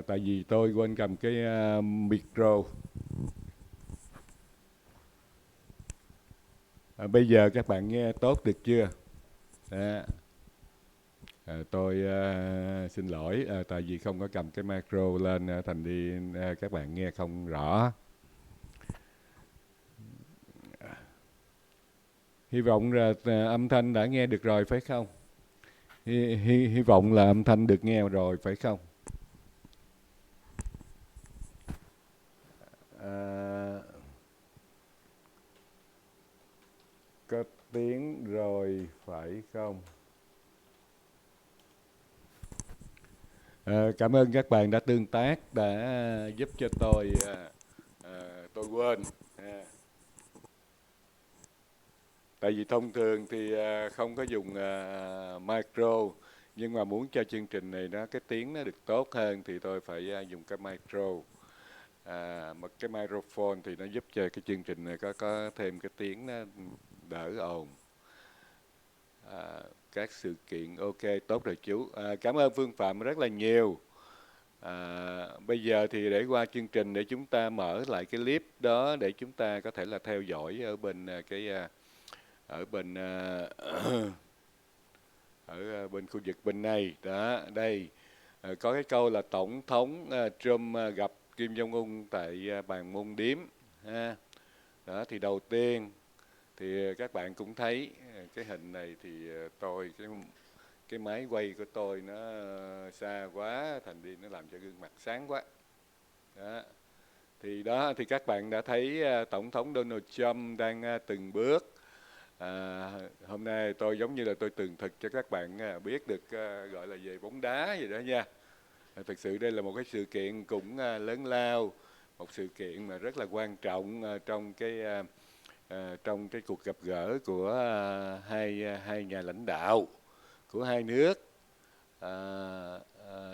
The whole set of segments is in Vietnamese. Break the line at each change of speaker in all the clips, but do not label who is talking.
Tại vì tôi quên cầm cái micro. Bây giờ các bạn nghe tốt được chưa? Đó. Tôi xin lỗi, tại vì không có cầm cái micro lên, thành đi các bạn nghe không rõ. Hy vọng là âm thanh đã nghe được rồi phải không? Hy vọng là âm thanh được nghe rồi phải không? À, có tiếng rồi phải không? Cảm ơn các bạn đã tương tác, đã giúp cho tôi quên. À, Tại vì thông thường thì không có dùng micro, nhưng mà muốn cho chương trình này cái tiếng nó được tốt hơn thì tôi phải dùng cái micro. Một cái microphone thì nó giúp cho cái chương trình này có thêm cái tiếng nó đỡ ồn. Các sự kiện ok, tốt rồi chú. Cảm ơn Phương Phạm rất là nhiều. Bây giờ thì để qua chương trình để chúng ta mở lại cái clip đó để chúng ta có thể là theo dõi ở bên ở bên ở bên khu vực bên này đó. Đây có cái câu là tổng thống Trump gặp Kim Jong Un tại bàn môn điếm ha. Đó thì đầu tiên thì các bạn cũng thấy cái hình này thì cái máy quay của tôi nó xa quá, thành đi nó làm cho gương mặt sáng quá. Đó thì các bạn đã thấy tổng thống Donald Trump đang từng bước. Hôm nay tôi giống như là tôi tường thuật cho các bạn biết được gọi là về bóng đá vậy đó nha. Thực sự đây là một cái sự kiện cũng lớn lao, một sự kiện mà rất là quan trọng trong cái cuộc gặp gỡ của hai nhà lãnh đạo của hai nước.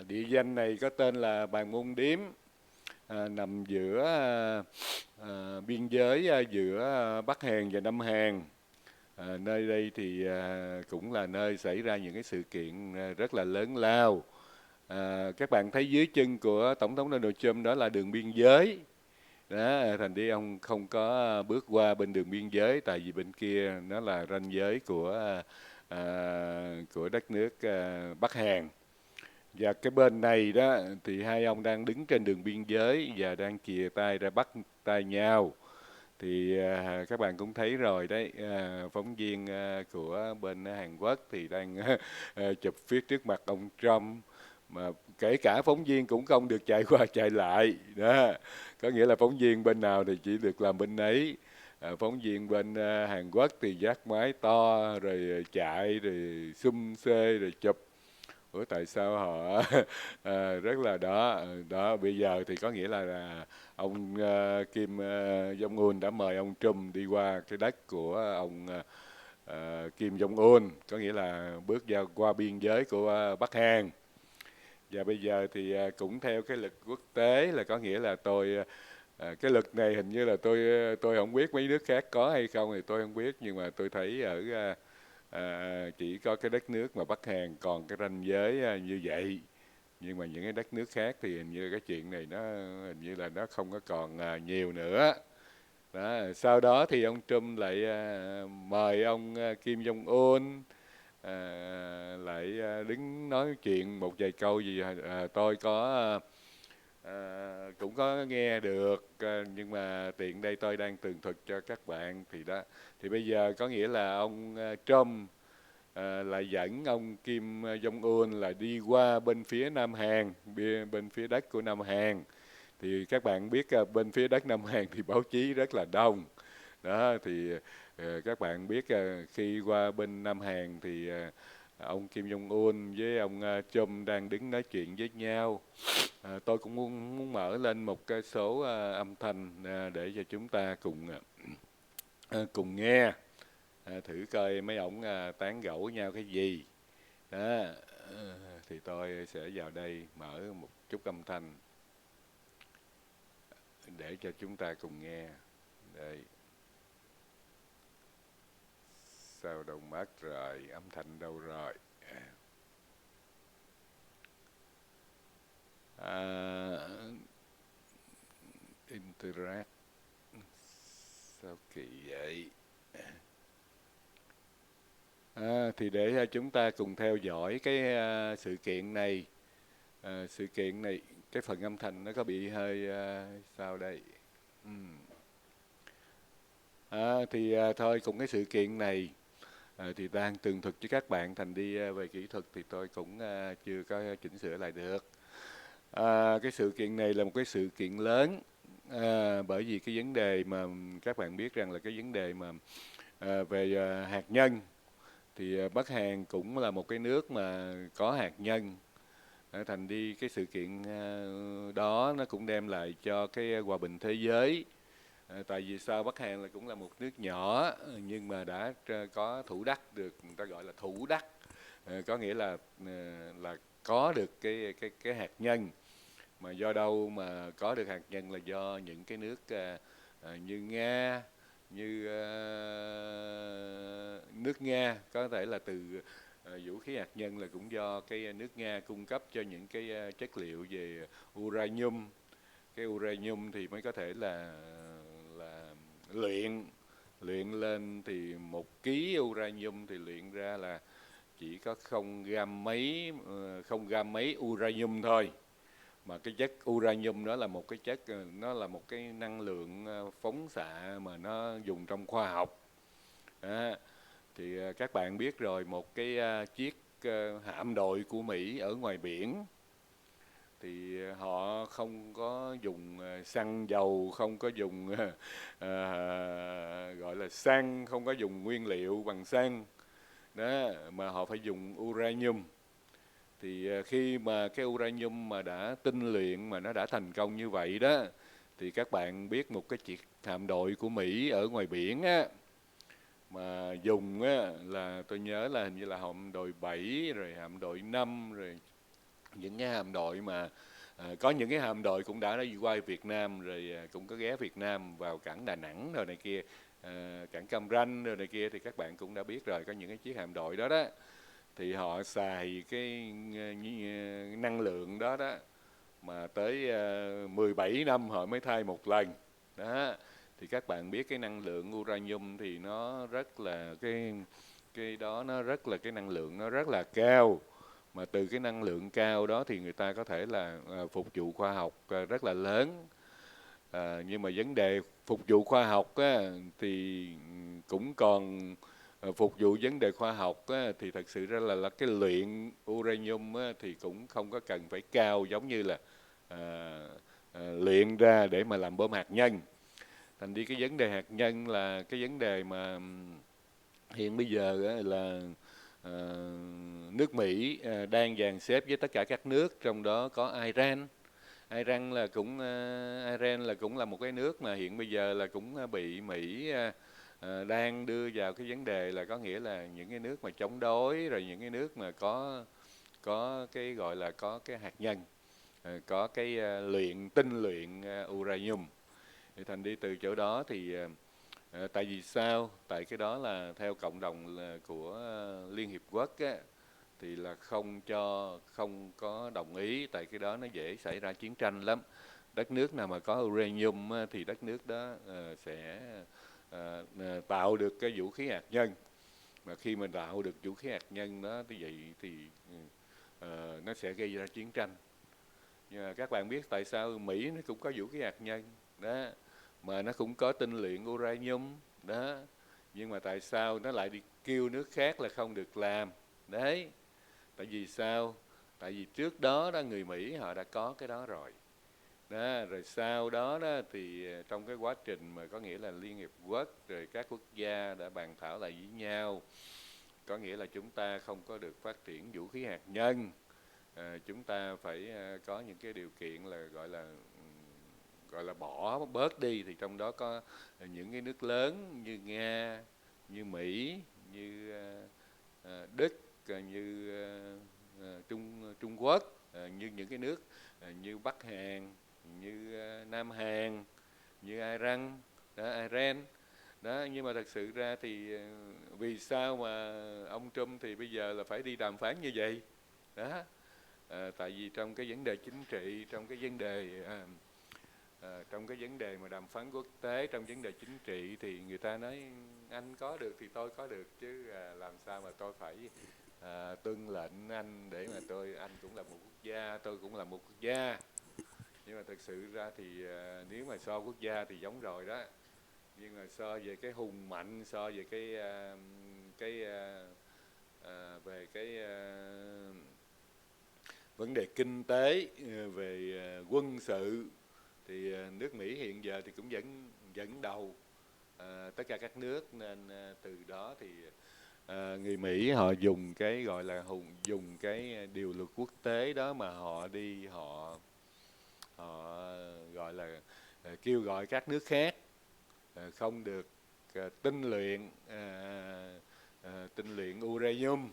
Địa danh này có tên là Bàn Môn Điếm, nằm giữa biên giới giữa Bắc Hàn và Nam Hàn. Nơi đây thì cũng là nơi xảy ra những cái sự kiện rất là lớn lao. Các bạn thấy dưới chân của Tổng thống Donald Trump đó là đường biên giới. Đó, thành đi ông không có bước qua bên đường biên giới, tại vì bên kia nó là ranh giới của đất nước Bắc Hàn. Và cái bên này đó thì hai ông đang đứng trên đường biên giới và đang chìa tay ra bắt tay nhau. Thì các bạn cũng thấy rồi đấy, phóng viên của bên Hàn Quốc thì đang chụp phía trước mặt ông Trump, mà kể cả phóng viên cũng không được chạy qua chạy lại đó. Có nghĩa là phóng viên bên nào thì chỉ được làm bên ấy. Phóng viên bên Hàn Quốc thì vác máy to rồi chạy rồi xum xê rồi chụp. Ủa tại sao họ rất là đó bây giờ thì có nghĩa là ông Kim Jong Un đã mời ông Trump đi qua cái đất của ông Kim Jong Un, có nghĩa là bước vào qua biên giới của Bắc Hàn. Và bây giờ thì cũng theo cái luật quốc tế là có nghĩa là cái luật này hình như là tôi không biết mấy nước khác có hay không thì tôi không biết, nhưng mà tôi thấy ở chỉ có cái đất nước mà Bắc Hàn còn cái ranh giới như vậy, nhưng mà những cái đất nước khác thì hình như cái chuyện này hình như là nó không có còn nhiều nữa. Đó, sau đó thì ông Trump lại mời ông Kim Jong Un lại đứng nói chuyện một vài câu gì tôi cũng có nghe được, nhưng mà tiện đây tôi đang tường thuật cho các bạn. Thì bây giờ có nghĩa là ông Trump lại dẫn ông Kim Jong Un là đi qua bên phía Nam Hàn, bên phía đất của Nam Hàn. Thì các bạn biết bên phía đất Nam Hàn thì báo chí rất là đông. Đó thì các bạn biết khi qua bên Nam Hàn thì ông Kim Jong Un với ông Trump đang đứng nói chuyện với nhau. Tôi cũng muốn mở lên một cái số âm thanh để cho chúng ta cùng nghe, thử coi mấy ổng tán gẫu với nhau cái gì. Đó, thì tôi sẽ vào đây mở một chút âm thanh để cho chúng ta cùng nghe. Đây. Sao đâu mất rồi, âm thanh đâu rồi? Từ rác sao kỳ vậy? Thì để chúng ta cùng theo dõi cái sự kiện này. Sự kiện này, cái phần âm thanh nó có bị hơi sao đây? Ừm. Thôi cùng cái sự kiện này thì đang tường thuật với các bạn, thành đi về kỹ thuật thì tôi cũng chưa có chỉnh sửa lại được. Cái sự kiện này là một cái sự kiện lớn, bởi vì cái vấn đề mà các bạn biết rằng là cái vấn đề mà về hạt nhân thì Bắc Hàn cũng là một cái nước mà có hạt nhân. Thành đi cái sự kiện đó nó cũng đem lại cho cái hòa bình thế giới. Tại vì sao? Bắc Hàn là cũng là một nước nhỏ nhưng mà đã có thủ đắc được, người ta gọi là thủ đắc. Có nghĩa là có được cái hạt nhân. Mà do đâu mà có được hạt nhân? Là do những cái nước như Nga, như nước Nga, có thể là từ vũ khí hạt nhân là cũng do cái nước Nga cung cấp cho những cái chất liệu về uranium. Cái uranium thì mới có thể là luyện luyện lên, thì 1 kg uranium thì luyện ra là chỉ có 0 gam mấy uranium thôi. Mà cái chất uranium đó là một cái chất, nó là một cái năng lượng phóng xạ mà nó dùng trong khoa học. Thì các bạn biết rồi, một cái chiếc hạm đội của Mỹ ở ngoài biển thì họ không có dùng xăng dầu, không có dùng gọi là xăng, không có dùng nguyên liệu bằng xăng đó, mà họ phải dùng uranium. Thì khi mà cái uranium mà đã tinh luyện, mà nó đã thành công như vậy đó, thì các bạn biết một cái chiếc hạm đội của Mỹ ở ngoài biển á, mà dùng á, là tôi nhớ là hình như là hạm đội 7 rồi hạm đội 5 rồi những cái hạm đội mà có những cái hạm đội cũng đã đi qua Việt Nam rồi, cũng có ghé Việt Nam vào cảng Đà Nẵng rồi này kia, cảng Cam Ranh rồi này kia, thì các bạn cũng đã biết rồi, có những cái chiếc hạm đội đó đó, thì họ xài cái năng lượng đó đó mà tới 17 năm họ mới thay một lần đó. Thì các bạn biết cái năng lượng uranium thì nó rất là cái đó, nó rất là cái năng lượng nó rất là cao. Mà từ cái năng lượng cao đó thì người ta có thể là phục vụ khoa học rất là lớn. Nhưng mà vấn đề phục vụ khoa học á, thì cũng còn phục vụ vấn đề khoa học á, thì thật sự ra là cái luyện uranium á, thì cũng không có cần phải cao giống như là luyện ra để mà làm bom hạt nhân. Thành đi cái vấn đề hạt nhân là cái vấn đề mà hiện bây giờ á, là nước Mỹ đang dàn xếp với tất cả các nước, trong đó có Iran. Iran là cũng là một cái nước mà hiện bây giờ là cũng bị Mỹ đang đưa vào cái vấn đề, là có nghĩa là những cái nước mà chống đối, rồi những cái nước mà có cái gọi là có cái hạt nhân, có cái tinh luyện uranium. Thì thành đi từ chỗ đó thì tại vì sao? Tại cái đó là theo cộng đồng của Liên Hiệp Quốc á, thì là không có đồng ý, tại cái đó nó dễ xảy ra chiến tranh lắm. Đất nước nào mà có uranium á, thì đất nước đó sẽ tạo được cái vũ khí hạt nhân. Mà khi mình tạo được vũ khí hạt nhân đó thì vậy thì nó sẽ gây ra chiến tranh. Nhưng mà các bạn biết tại sao Mỹ nó cũng có vũ khí hạt nhân đó, mà nó cũng có tinh luyện uranium đó, nhưng mà tại sao nó lại đi kêu nước khác là không được làm? Đấy, tại vì sao? Tại vì trước đó đó người Mỹ họ đã có cái đó rồi đó, rồi sau đó đó thì trong cái quá trình mà có nghĩa là Liên Hiệp Quốc rồi các quốc gia đã bàn thảo lại với nhau, có nghĩa là chúng ta không có được phát triển vũ khí hạt nhân. Chúng ta phải có những cái điều kiện là gọi là bỏ bớt đi, thì trong đó có những cái nước lớn như Nga, như Mỹ, như Đức, như Trung Quốc, như những cái nước như Bắc Hàn, như Nam Hàn, như Iran đó. Nhưng mà thật sự ra thì vì sao mà ông Trump thì bây giờ là phải đi đàm phán như vậy đó? Tại vì trong cái vấn đề chính trị, trong cái vấn đề trong cái vấn đề mà đàm phán quốc tế, trong vấn đề chính trị thì người ta nói anh có được thì tôi có được, chứ làm sao mà tôi phải tuân lệnh anh để mà anh cũng là một quốc gia, tôi cũng là một quốc gia. Nhưng mà thực sự ra thì nếu mà so quốc gia thì giống rồi đó, nhưng mà so về cái hùng mạnh, so về cái về cái vấn đề kinh tế, về quân sự thì nước Mỹ hiện giờ thì cũng vẫn dẫn đầu tất cả các nước, nên từ đó thì người Mỹ họ dùng cái gọi là dùng cái điều luật quốc tế đó mà họ đi họ gọi là kêu gọi các nước khác không được tinh luyện uranium,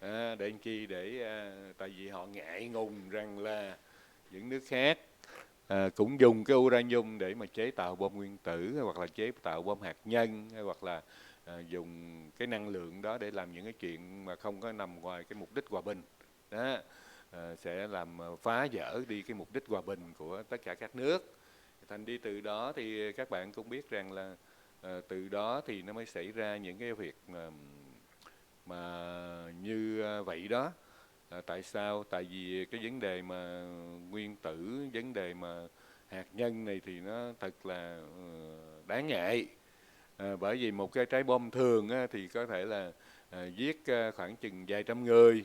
để làm chi, để tại vì họ ngại ngùng rằng là những nước khác cũng dùng cái uranium để mà chế tạo bom nguyên tử, hoặc là chế tạo bom hạt nhân, hay hoặc là dùng cái năng lượng đó để làm những cái chuyện mà không có nằm ngoài cái mục đích hòa bình đó, sẽ làm phá vỡ đi cái mục đích hòa bình của tất cả các nước. Thành đi từ đó thì các bạn cũng biết rằng là từ đó thì nó mới xảy ra những cái việc mà như vậy đó. Tại sao? Tại vì cái vấn đề mà nguyên tử, vấn đề mà hạt nhân này thì nó thật là đáng ngại. Bởi vì một cái trái bom thường thì có thể là giết khoảng chừng vài trăm người,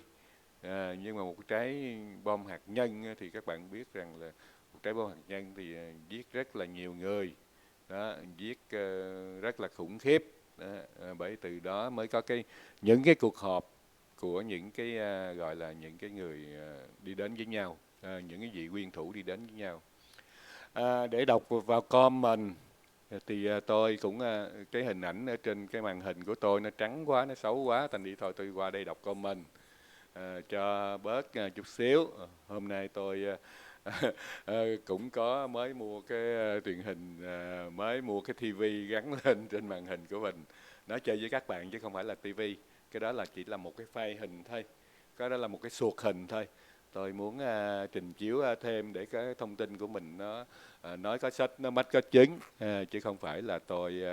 nhưng mà một trái bom hạt nhân thì các bạn biết rằng là một trái bom hạt nhân thì giết rất là nhiều người đó, giết rất là khủng khiếp đó. Bởi từ đó mới có những cái cuộc họp của những cái gọi là những cái người đi đến với nhau, những cái vị nguyên thủ đi đến với nhau. Để đọc vào comment thì tôi cũng cái hình ảnh ở trên cái màn hình của tôi nó trắng quá, nó xấu quá, thành đi thôi tôi qua đây đọc comment cho bớt chút xíu. Hôm nay tôi cũng có mới mua cái truyền hình, mới mua cái tivi gắn lên trên màn hình của mình, nói chơi với các bạn chứ không phải là tivi. Cái đó là chỉ là một cái file hình thôi, cái đó là một cái suột hình thôi. Tôi muốn trình chiếu thêm để cái thông tin của mình nó nói có sách nó mách có chứng, chứ không phải là tôi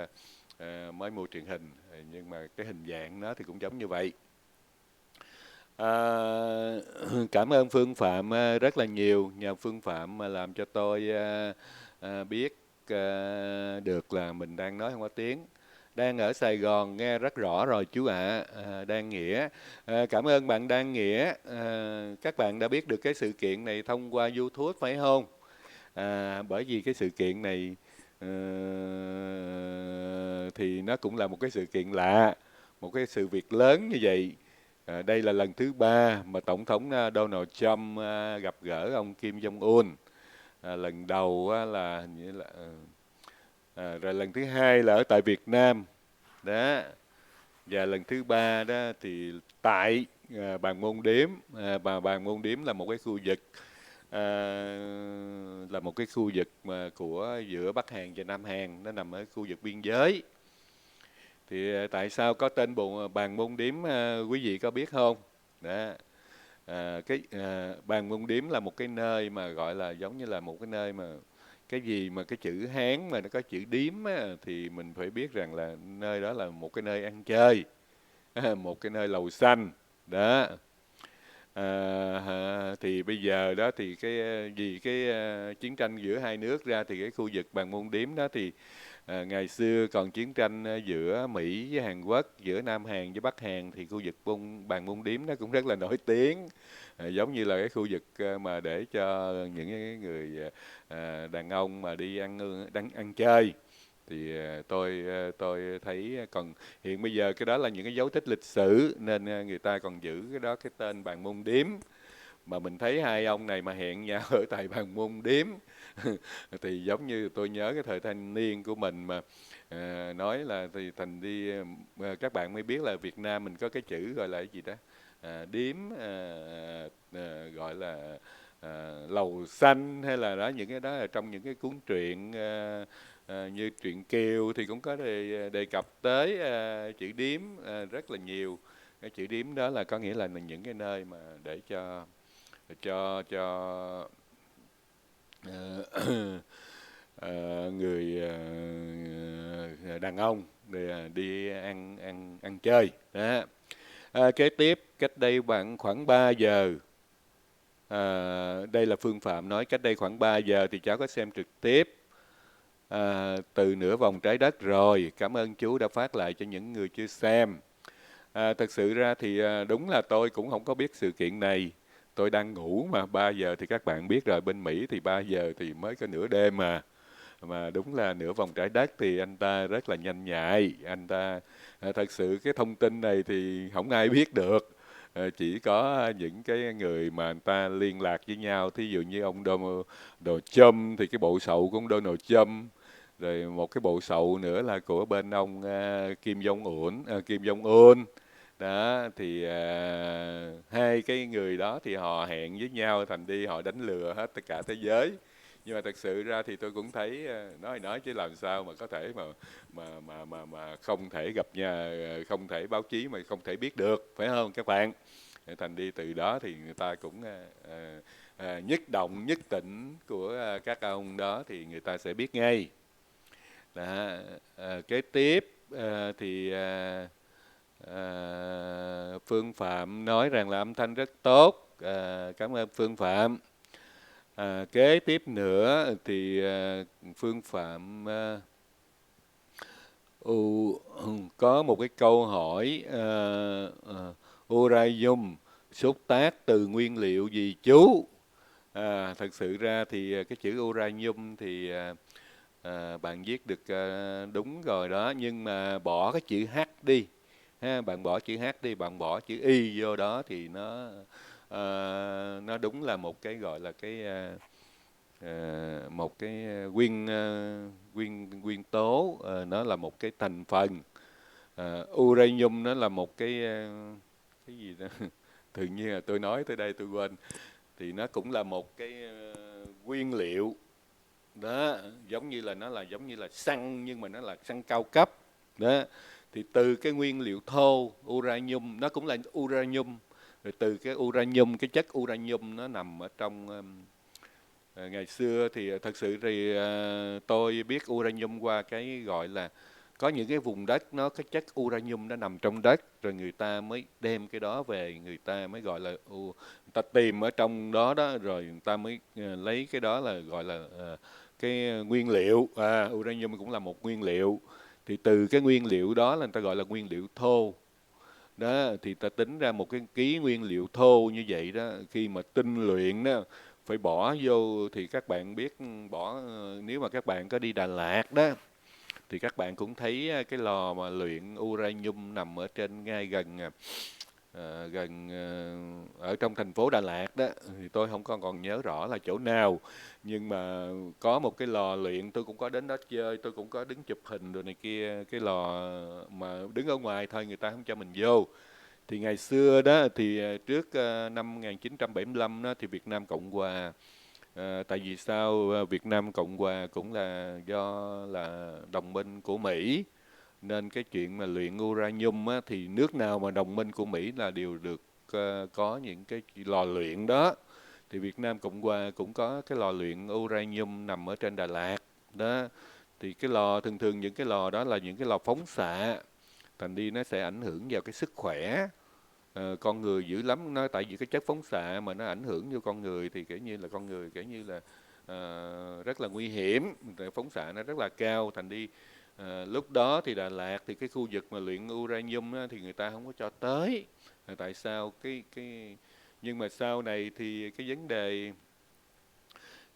mới mua truyền hình, nhưng mà cái hình dạng nó thì cũng giống như vậy. Cảm ơn Phương Phạm rất là nhiều. Nhờ Phương Phạm mà làm cho tôi biết được là mình đang nói không có tiếng. Đang ở Sài Gòn nghe rất rõ rồi chú ạ. Đan Nghĩa. Cảm ơn bạn Đan Nghĩa. Các bạn đã biết được cái sự kiện này thông qua YouTube phải không? Bởi vì cái sự kiện này thì nó cũng là một cái sự kiện lạ, một cái sự việc lớn như vậy. Đây là lần thứ 3 mà Tổng thống Donald Trump gặp gỡ ông Kim Jong-un. Lần đầu là hình như là rồi lần thứ 2 là ở tại Việt Nam đó, và lần thứ 3 đó thì tại Bàn Môn Điếm. Bàn Môn Điếm là một cái khu vực là một cái khu vực mà của giữa Bắc Hàn và Nam Hàn, nó nằm ở khu vực biên giới. Thì tại sao có tên Bàn Môn Điếm, quý vị có biết không? Đó. Bàn Môn Điếm là một cái nơi mà gọi là giống như là một cái nơi mà cái gì mà cái chữ Hán mà nó có chữ điếm á, thì mình phải biết rằng là nơi đó là một cái nơi ăn chơi, một cái nơi lầu xanh đó. Thì bây giờ đó thì vì cái chiến tranh giữa hai nước ra thì cái khu vực Bàn Môn Điếm đó thì ngày xưa còn chiến tranh giữa Mỹ với Hàn Quốc, giữa Nam Hàn với Bắc Hàn, thì khu vực Bàn Môn Điếm nó cũng rất là nổi tiếng, giống như là cái khu vực mà để cho những cái người đàn ông mà đi ăn chơi. Thì tôi thấy còn hiện bây giờ cái đó là những cái dấu tích lịch sử, nên người ta còn giữ cái đó, cái tên Bàn Môn Điếm. Mà mình thấy hai ông này mà hẹn nhau ở tại Bàn Môn Điếm thì giống như tôi nhớ cái thời thanh niên của mình mà nói là thì thành đi các bạn mới biết là Việt Nam mình có cái chữ gọi là cái gì đó, điếm, gọi là lầu xanh, hay là đó, những cái đó là trong những cái cuốn truyện như truyện Kiều thì cũng có đề cập tới chữ điếm rất là nhiều. Cái chữ điếm đó là có nghĩa là những cái nơi mà để cho người đàn ông để đi ăn chơi đó. Kế tiếp, cách đây khoảng 3 giờ, đây là Phương Phạm nói, cách đây khoảng 3 giờ thì cháu có xem trực tiếp từ nửa vòng trái đất rồi. Cảm ơn chú đã phát lại cho những người chưa xem. Thật sự ra thì đúng là tôi cũng không có biết sự kiện này. Tôi đang ngủ mà 3 giờ thì các bạn biết rồi, bên Mỹ thì 3 giờ thì mới có nửa đêm mà. Mà đúng là nửa vòng trái đất thì anh ta rất là nhanh nhạy. Anh ta thật sự cái thông tin này thì không ai biết được. Chỉ có những cái người mà anh ta liên lạc với nhau, thí dụ như ông Donald Trump thì cái bộ sậu của ông Donald Trump, rồi một cái bộ sậu nữa là của bên ông Kim Jong Un đó. Thì hai cái người đó thì họ hẹn với nhau, thành đi họ đánh lừa hết tất cả thế giới. Nhưng mà thật sự ra thì tôi cũng thấy nói chứ làm sao mà có thể mà không thể gặp nhà, không thể báo chí mà không thể biết được, phải không các bạn? Thành đi từ đó thì người ta cũng nhất động nhất tỉnh của các ông đó thì người ta sẽ biết ngay đó. Kế tiếp thì Phương Phạm nói rằng là âm thanh rất tốt. Cảm ơn Phương Phạm. Kế tiếp nữa thì Phương Phạm có một cái câu hỏi, uranium xuất tác từ nguyên liệu gì chú? Thật sự ra thì cái chữ uranium thì bạn viết được đúng rồi đó, nhưng mà bỏ cái chữ H đi ha, bạn bỏ chữ H đi, bạn bỏ chữ Y vô đó thì nó đúng là một cái gọi là cái một cái nguyên tố, nó là một cái thành phần. Uranium nó là một cái gì đó tự nhiên là tôi nói tới đây tôi quên. Thì nó cũng là một cái nguyên liệu đó, giống như là nó là giống như là xăng, nhưng mà nó là xăng cao cấp đó. Thì từ cái nguyên liệu thô uranium, nó cũng là uranium, rồi từ cái uranium, cái chất uranium nó nằm ở trong ngày xưa thì thật sự thì tôi biết uranium qua cái gọi là có những cái vùng đất nó cái chất uranium nó nằm trong đất, rồi người ta mới đem cái đó về, người ta mới gọi là người ta tìm ở trong đó đó, rồi người ta mới lấy cái đó là gọi là cái nguyên liệu. Uranium cũng là một nguyên liệu, thì từ cái nguyên liệu đó là người ta gọi là nguyên liệu thô đó. Thì ta tính ra một cái ký nguyên liệu thô như vậy đó, khi mà tinh luyện đó phải bỏ vô, thì các bạn biết bỏ, nếu mà các bạn có đi Đà Lạt đó thì các bạn cũng thấy cái lò mà luyện uranium nằm ở trên ngay gần ở trong thành phố Đà Lạt đó. Thì tôi không còn nhớ rõ là chỗ nào, nhưng mà có một cái lò luyện, tôi cũng có đến đó chơi, tôi cũng có đứng chụp hình rồi này kia. Cái lò mà đứng ở ngoài thôi, người ta không cho mình vô. Thì ngày xưa đó thì trước năm 1975 đó thì Việt Nam Cộng Hòa, tại vì sao Việt Nam Cộng Hòa cũng là do là đồng minh của Mỹ, nên cái chuyện mà luyện uranium á, thì nước nào mà đồng minh của Mỹ là đều được có những cái lò luyện đó. Thì Việt Nam Cộng Hòa cũng có cái lò luyện uranium nằm ở trên Đà Lạt đó. Thì cái lò thường thường những cái lò đó là những cái lò phóng xạ, thành đi nó sẽ ảnh hưởng vào cái sức khỏe con người dữ lắm. Nó tại vì cái chất phóng xạ mà nó ảnh hưởng vô con người thì kiểu như là con người kiểu như là rất là nguy hiểm, phóng xạ nó rất là cao. Thành đi lúc đó thì Đà Lạt thì cái khu vực mà luyện uranium á, thì người ta không có cho tới. Tại sao nhưng mà sau này thì cái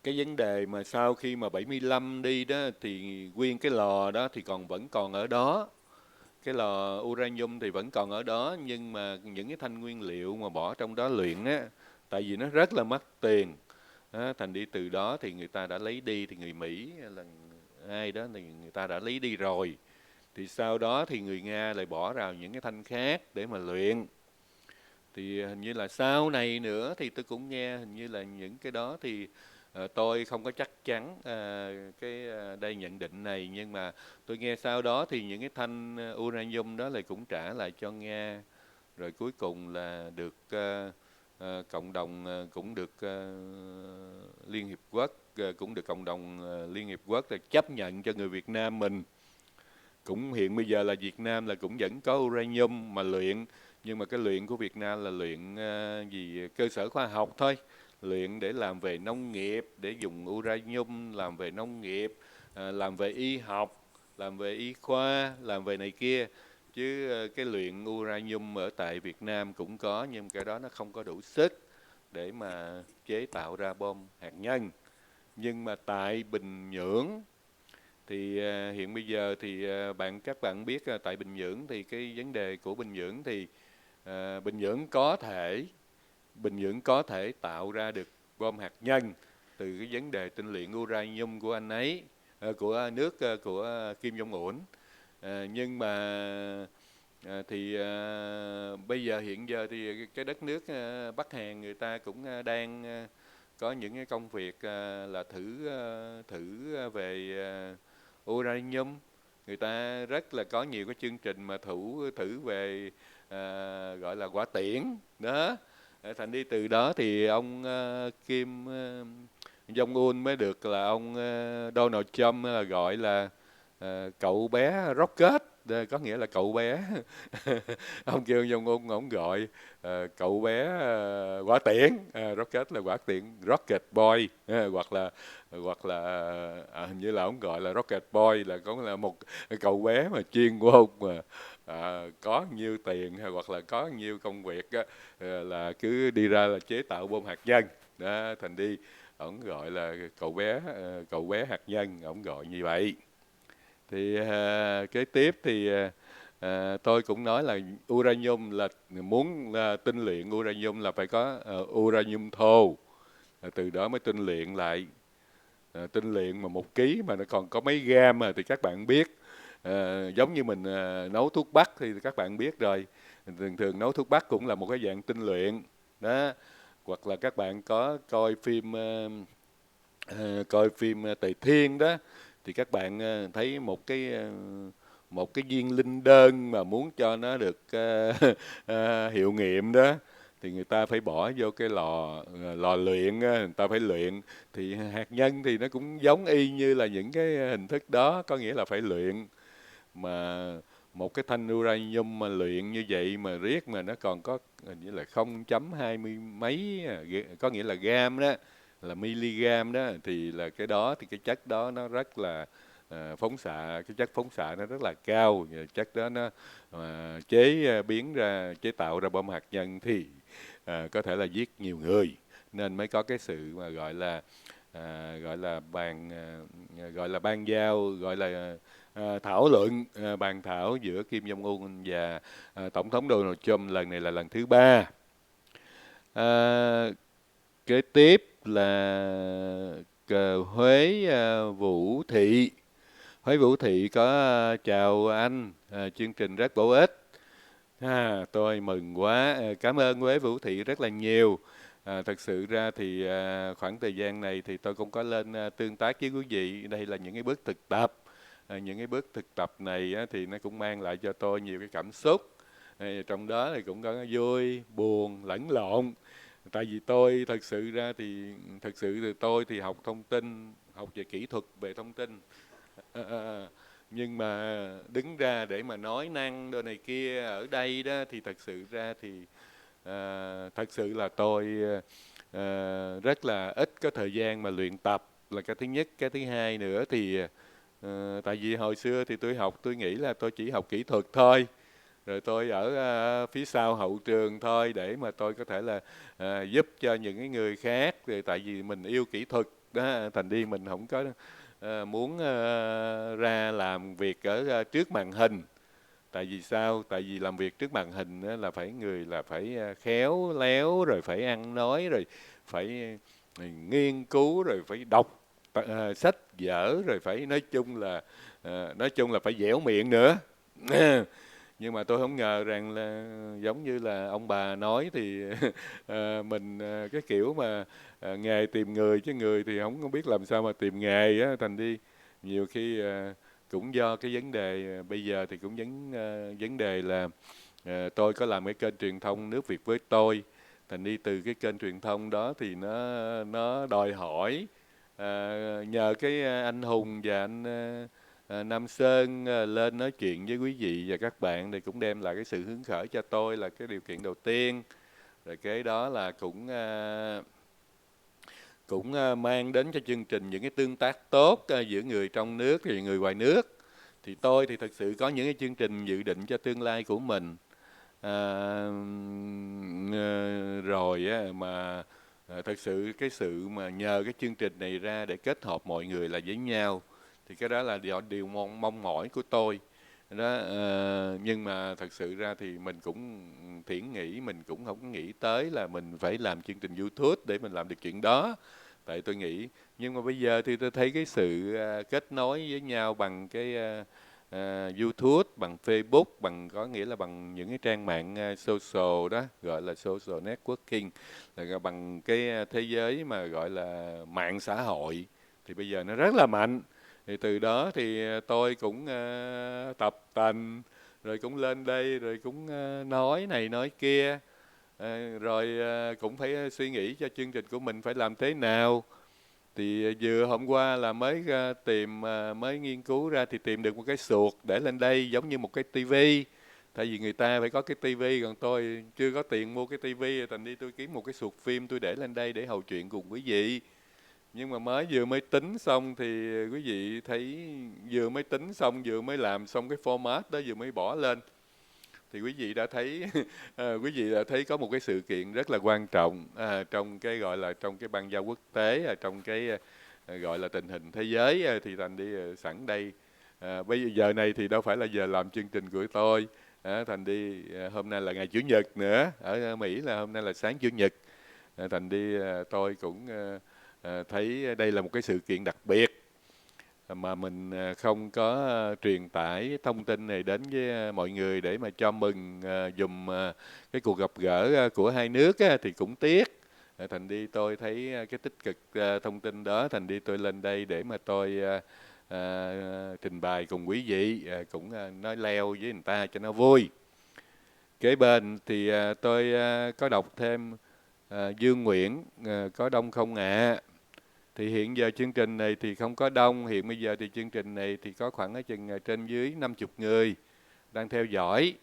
vấn đề mà sau khi mà 75 đi đó thì nguyên cái lò đó thì vẫn còn ở đó, cái lò uranium thì vẫn còn ở đó, nhưng mà những cái thanh nguyên liệu mà bỏ trong đó luyện á, tại vì nó rất là mất tiền đó, thành đi từ đó thì người ta đã lấy đi, thì người Mỹ là ai đó thì người ta đã lấy đi rồi. Thì sau đó thì người Nga lại bỏ vào những cái thanh khác để mà luyện. Thì hình như là sau này nữa thì tôi cũng nghe hình như là những cái đó thì tôi không có chắc chắn đây nhận định này, nhưng mà tôi nghe sau đó thì những cái thanh uranium đó là cũng trả lại cho Nga, rồi cuối cùng là được cộng đồng cũng được Liên Hiệp Quốc, cũng được cộng đồng Liên Hiệp Quốc là chấp nhận cho người Việt Nam mình. Cũng hiện bây giờ là Việt Nam là cũng vẫn có uranium mà luyện, nhưng mà cái luyện của Việt Nam là luyện cơ sở khoa học thôi, luyện để làm về nông nghiệp, để dùng uranium làm về nông nghiệp, làm về y học, làm về y khoa, làm về này kia. Chứ cái luyện uranium ở tại Việt Nam cũng có, nhưng cái đó nó không có đủ sức để mà chế tạo ra bom hạt nhân. Nhưng mà tại Bình Nhưỡng thì hiện bây giờ thì các bạn biết tại Bình Nhưỡng thì cái vấn đề của Bình Nhưỡng thì Bình Nhưỡng có thể tạo ra được bom hạt nhân từ cái vấn đề tinh luyện uranium của anh ấy, của nước của Kim Jong Un. Nhưng mà bây giờ hiện giờ thì cái đất nước Bắc Hàn người ta cũng đang có những cái công việc là thử về uranium. Người ta rất là có nhiều cái chương trình mà thử về gọi là quả tiễn đó. Thành đi từ đó thì ông Kim Jong Un mới được là ông Donald Trump là gọi là cậu bé Rocket, có nghĩa là cậu bé. Ông Kim Jong Un ông gọi cậu bé quả tiễn, Rocket là quả tiễn, Rocket Boy, hoặc là hình như là ông gọi là Rocket Boy, là có là một cậu bé mà chuyên môn mà có nhiêu tiền hay hoặc là có nhiêu công việc á, là cứ đi ra là chế tạo bom hạt nhân đó. Thành đi ổng gọi là cậu bé hạt nhân, ổng gọi như vậy. Thì kế tiếp thì tôi cũng nói là uranium là muốn tinh luyện uranium là phải có uranium thô, từ đó mới tinh luyện lại. Tinh luyện mà 1 kg mà nó còn có mấy gam thì các bạn biết. Giống như mình nấu thuốc bắc thì các bạn biết rồi, thường nấu thuốc bắc cũng là một cái dạng tinh luyện đó. Hoặc là các bạn có coi phim Tề Thiên đó, thì các bạn thấy một cái viên linh đơn mà muốn cho nó được hiệu nghiệm đó, thì người ta phải bỏ vô cái lò luyện á, người ta phải luyện. Thì hạt nhân thì nó cũng giống y như là những cái hình thức đó, có nghĩa là phải luyện. Mà một cái thanh uranium mà luyện như vậy mà riết mà nó còn có hình như là 0,20 mấy, có nghĩa là gam đó, là miligam đó, thì là cái đó thì cái chất đó nó rất là phóng xạ, cái chất phóng xạ nó rất là cao. Chất đó nó chế tạo ra bom hạt nhân thì có thể là giết nhiều người, nên mới có cái sự mà gọi là ban giao, gọi là thảo luận, bàn thảo giữa Kim Jong Un và Tổng thống Donald Trump. Lần này là lần thứ 3. Kế tiếp là Huế Vũ Thị. Huế Vũ Thị có chào anh, chương trình rất bổ ích. Tôi mừng quá, cảm ơn Huế Vũ Thị rất là nhiều. Thật sự ra thì khoảng thời gian này thì tôi cũng có lên tương tác với quý vị. Đây là những cái bước thực tập. Những cái bước thực tập này thì nó cũng mang lại cho tôi nhiều cái cảm xúc. Trong đó thì cũng có vui, buồn, lẫn lộn. Tại vì tôi thật sự tôi thì học thông tin, học về kỹ thuật về thông tin. Nhưng mà đứng ra để mà nói năng đồ này kia ở đây đó thì thật sự ra thì thật sự là tôi rất là ít có thời gian mà luyện tập, là cái thứ nhất. Cái thứ hai nữa thì tại vì hồi xưa thì tôi học, tôi nghĩ là tôi chỉ học kỹ thuật thôi, rồi tôi ở phía sau hậu trường thôi, để mà tôi có thể là giúp cho những cái người khác. Rồi tại vì mình yêu kỹ thuật đó, thành đi mình không có muốn ra làm việc ở trước màn hình. Tại vì sao? Tại vì làm việc trước màn hình là phải khéo léo, rồi phải ăn nói, rồi phải nghiên cứu, rồi phải đọc sách vở, rồi phải nói chung là phải dẻo miệng nữa. Nhưng mà tôi không ngờ rằng là giống như là ông bà nói thì mình cái kiểu mà nghề tìm người, chứ người thì không có biết làm sao mà tìm nghề á. Thành đi nhiều khi cũng do cái vấn đề bây giờ thì cũng vấn đề là tôi có làm cái kênh truyền thông Nước Việt với tôi, Thành đi từ cái kênh truyền thông đó thì nó đòi hỏi nhờ cái anh Hùng và anh Nam Sơn lên nói chuyện với quý vị và các bạn thì cũng đem lại cái sự hứng khởi cho tôi là cái điều kiện đầu tiên. Rồi cái đó là cũng mang đến cho chương trình những cái tương tác tốt giữa người trong nước và người ngoài nước. Thì tôi thì thật sự có những cái chương trình dự định cho tương lai của mình. Rồi á, mà thật sự cái sự mà nhờ cái chương trình này ra để kết hợp mọi người là với nhau, thì cái đó là điều mong mỏi của tôi đó. Nhưng mà thật sự ra thì mình cũng thiển nghĩ, mình cũng không nghĩ tới là mình phải làm chương trình YouTube để mình làm được chuyện đó. Tại tôi nghĩ, nhưng mà bây giờ thì tôi thấy cái sự kết nối với nhau bằng cái YouTube, bằng Facebook, có nghĩa là bằng những cái trang mạng social đó, gọi là social networking, là bằng cái thế giới mà gọi là mạng xã hội, thì bây giờ nó rất là mạnh. Thì từ đó thì tôi cũng tập tành, rồi cũng lên đây, rồi cũng nói này nói kia. Rồi cũng phải suy nghĩ cho chương trình của mình phải làm thế nào. Thì vừa hôm qua là mới nghiên cứu ra thì tìm được một cái suột để lên đây giống như một cái tivi. Tại vì người ta phải có cái tivi, còn tôi chưa có tiền mua cái tivi, thành đi tôi kiếm một cái suột phim tôi để lên đây để hầu chuyện cùng quý vị. Nhưng mà vừa mới tính xong thì quý vị thấy, vừa mới tính xong, vừa mới làm xong cái format đó, vừa mới bỏ lên thì quý vị đã thấy quý vị đã thấy có một cái sự kiện rất là quan trọng trong cái gọi là trong cái băng giao quốc tế, trong cái gọi là tình hình thế giới, thì Thành đi sẵn đây. Bây giờ này thì đâu phải là giờ làm chương trình của tôi. Thành đi hôm nay là ngày Chủ nhật nữa, ở Mỹ là hôm nay là sáng Chủ nhật. Thành đi tôi cũng thấy đây là một cái sự kiện đặc biệt mà mình không có truyền tải thông tin này đến với mọi người để mà cho mừng dùm cái cuộc gặp gỡ của hai nước thì cũng tiếc. Thành đi tôi thấy cái tích cực thông tin đó, thành đi tôi lên đây để mà tôi trình bày cùng quý vị, cũng nói leo với người ta cho nó vui. Kế bên thì tôi có đọc thêm Dương Nguyễn, có đông không ạ? Thì hiện giờ chương trình này thì không có đông, hiện bây giờ thì chương trình này thì có khoảng ở chừng trên dưới 50 người đang theo dõi.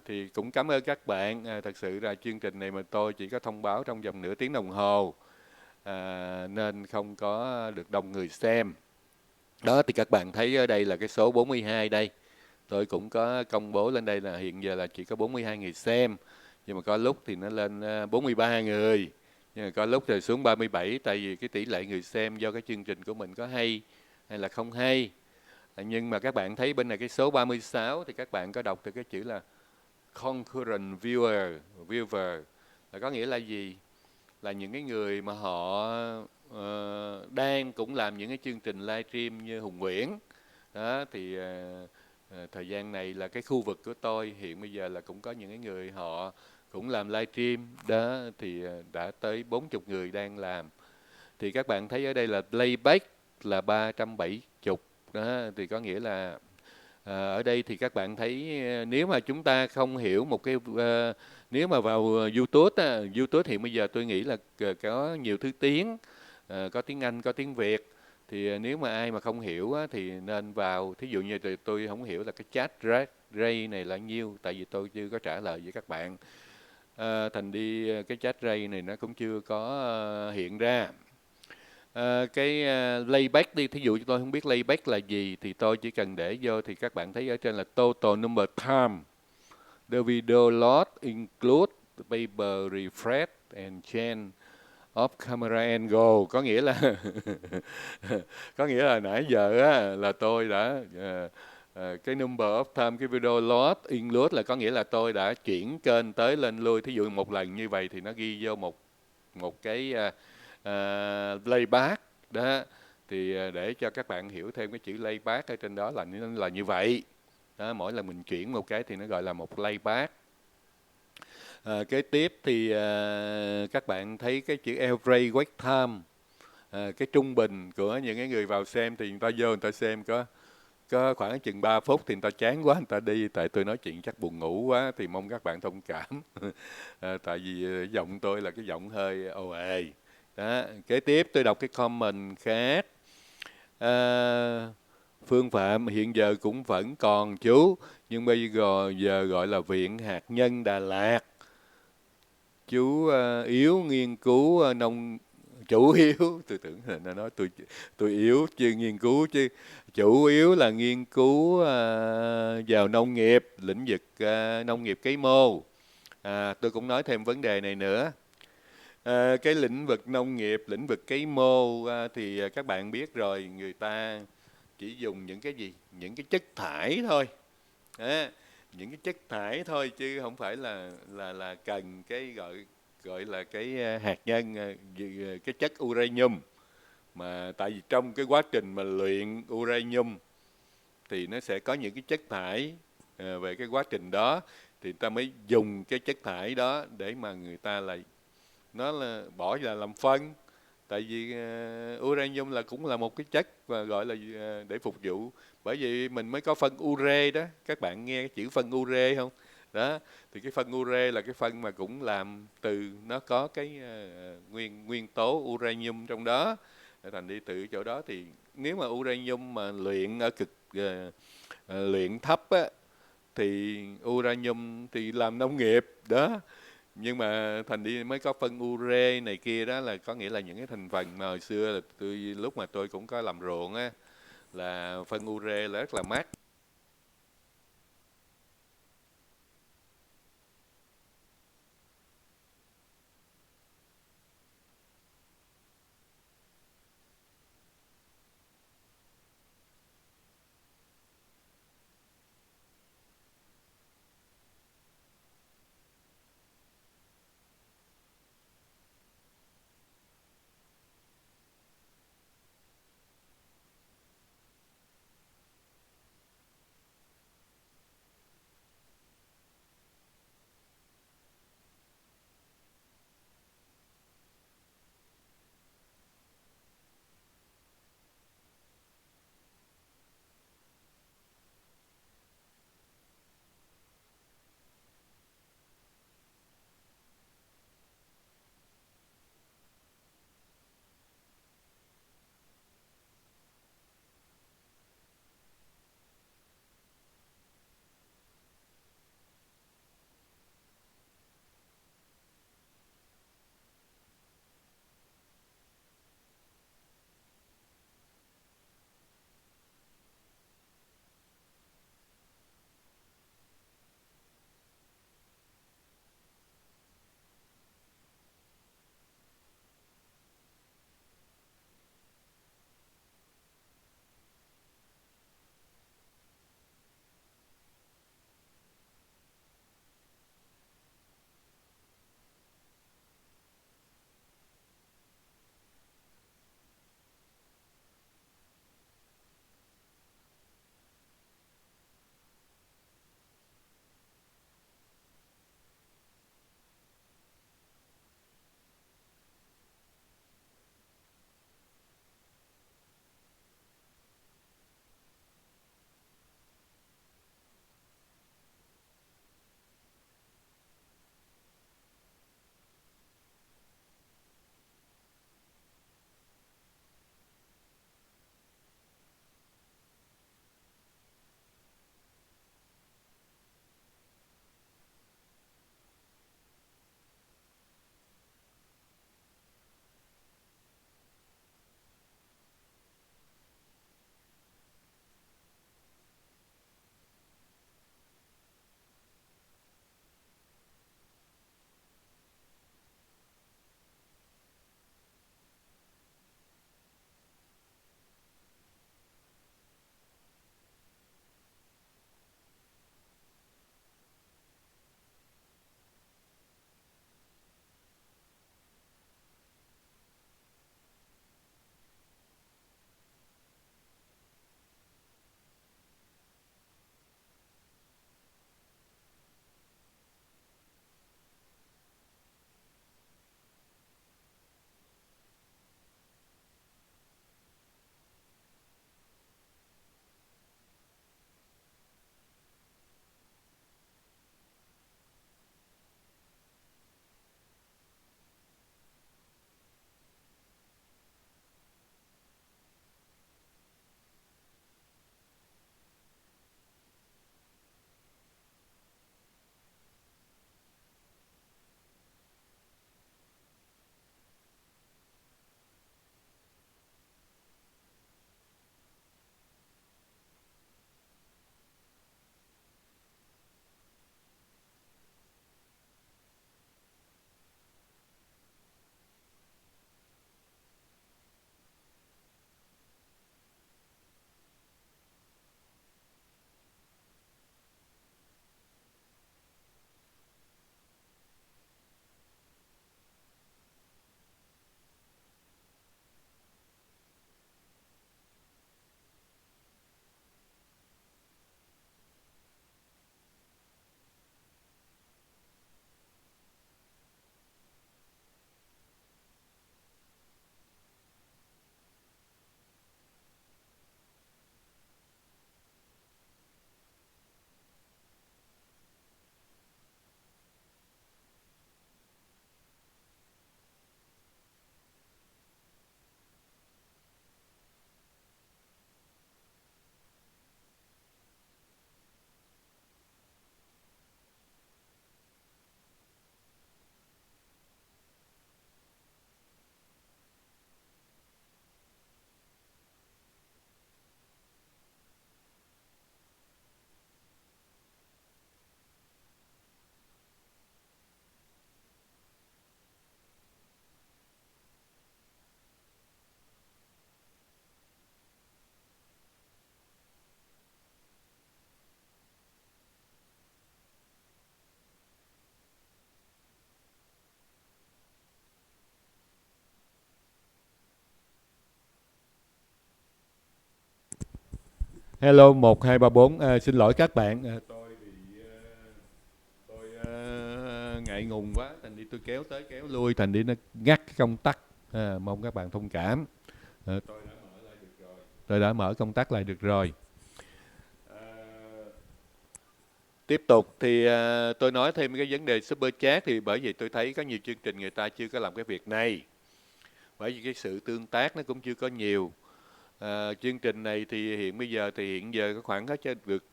Thì cũng cảm ơn các bạn. Thật sự là chương trình này mà tôi chỉ có thông báo trong vòng nửa tiếng đồng hồ, nên không có được đông người xem. Đó thì các bạn thấy ở đây là cái số 42 đây. Tôi cũng có công bố lên đây là hiện giờ là chỉ có 42 người xem. Nhưng mà có lúc thì nó lên 43 người. Nhưng mà có lúc thì xuống 37, tại vì cái tỷ lệ người xem do cái chương trình của mình có hay là không hay. Nhưng mà các bạn thấy bên này cái số 36 thì các bạn có đọc được cái chữ là concurrent viewer là có nghĩa là gì? Là những cái người mà họ đang cũng làm những cái chương trình livestream như Hùng Nguyễn. Đó thì thời gian này là cái khu vực của tôi hiện bây giờ là cũng có những cái người họ cũng làm livestream đó, thì đã tới 40 người đang làm. Thì các bạn thấy ở đây là playback là 370 đó, thì có nghĩa là ở đây thì các bạn thấy nếu mà chúng ta không hiểu một cái nếu mà vào YouTube thì bây giờ tôi nghĩ là có nhiều thứ tiếng, có tiếng Anh, có tiếng Việt. Thì nếu mà ai mà không hiểu thì nên vào, thí dụ như tôi không hiểu là cái chat Ray này là nhiêu, tại vì tôi chưa có trả lời với các bạn. Thành đi cái chat Ray này nó cũng chưa có hiện ra. Cái layback đi, thí dụ tôi không biết layback là gì thì tôi chỉ cần để vô thì các bạn thấy ở trên là total number time the video load include paper refresh and change of camera angle, có nghĩa là có nghĩa là nãy giờ là tôi đã cái number of time cái video load include là có nghĩa là tôi đã chuyển kênh tới lên lui, thí dụ một lần như vậy thì nó ghi vô một cái playback đó. Thì để cho các bạn hiểu thêm cái chữ playback ở trên đó là như vậy đó, mỗi lần mình chuyển một cái thì nó gọi là một playback. Kế tiếp thì các bạn thấy cái chữ average wait time, cái trung bình của những cái người vào xem thì người ta vô người ta xem có khoảng chừng 3 phút thì người ta chán quá người ta đi, tại tôi nói chuyện chắc buồn ngủ quá thì mong các bạn thông cảm. Tại vì giọng tôi là cái giọng hơi ồ ề. Đó, kế tiếp tôi đọc cái comment khác. À, Phương Phạm hiện giờ cũng vẫn còn chú, nhưng bây giờ gọi là Viện Hạt nhân Đà Lạt. Chú yếu nghiên cứu nông chủ yếu tôi tưởng là nó nói tôi yếu chứ nghiên cứu chứ chủ yếu là nghiên cứu vào nông nghiệp, lĩnh vực nông nghiệp cấy mô. Tôi cũng nói thêm vấn đề này nữa. Cái lĩnh vực nông nghiệp, lĩnh vực cấy mô thì các bạn biết rồi, người ta chỉ dùng những cái gì, những cái chất thải thôi. Đó, những cái chất thải thôi chứ không phải là cần cái gọi gọi là cái hạt nhân, cái chất uranium. Mà tại vì trong cái quá trình mà luyện uranium thì nó sẽ có những cái chất thải, về cái quá trình đó thì người ta mới dùng cái chất thải đó để mà người ta lại nó là bỏ ra làm phân. Tại vì uranium là cũng là một cái chất và gọi là để phục vụ, bởi vì mình mới có phân ure đó. Các bạn nghe cái chữ phân ure không? Đó, thì cái phân ure là cái phân mà cũng làm từ nó có cái nguyên nguyên tố uranium trong đó. Thành đi từ chỗ đó thì nếu mà uranium mà luyện ở cực luyện thấp á, thì uranium thì làm nông nghiệp đó. Nhưng mà thành đi mới có phân ure này kia, đó là có nghĩa là những cái thành phần mà hồi xưa là lúc mà tôi cũng có làm ruộng á, là phân ure là rất là mát. Hello 1234, xin lỗi các bạn. Tôi ngại ngùng quá, thành đi tôi kéo tới kéo lui, thành đi nó ngắt cái công tắc. Mong các bạn thông cảm. Tôi đã mở công tắc lại được rồi. Tiếp tục thì tôi nói thêm cái vấn đề super chat, thì bởi vì tôi thấy có nhiều chương trình người ta chưa có làm cái việc này, bởi vì cái sự tương tác nó cũng chưa có nhiều. Chương trình này thì hiện giờ có khoảng có được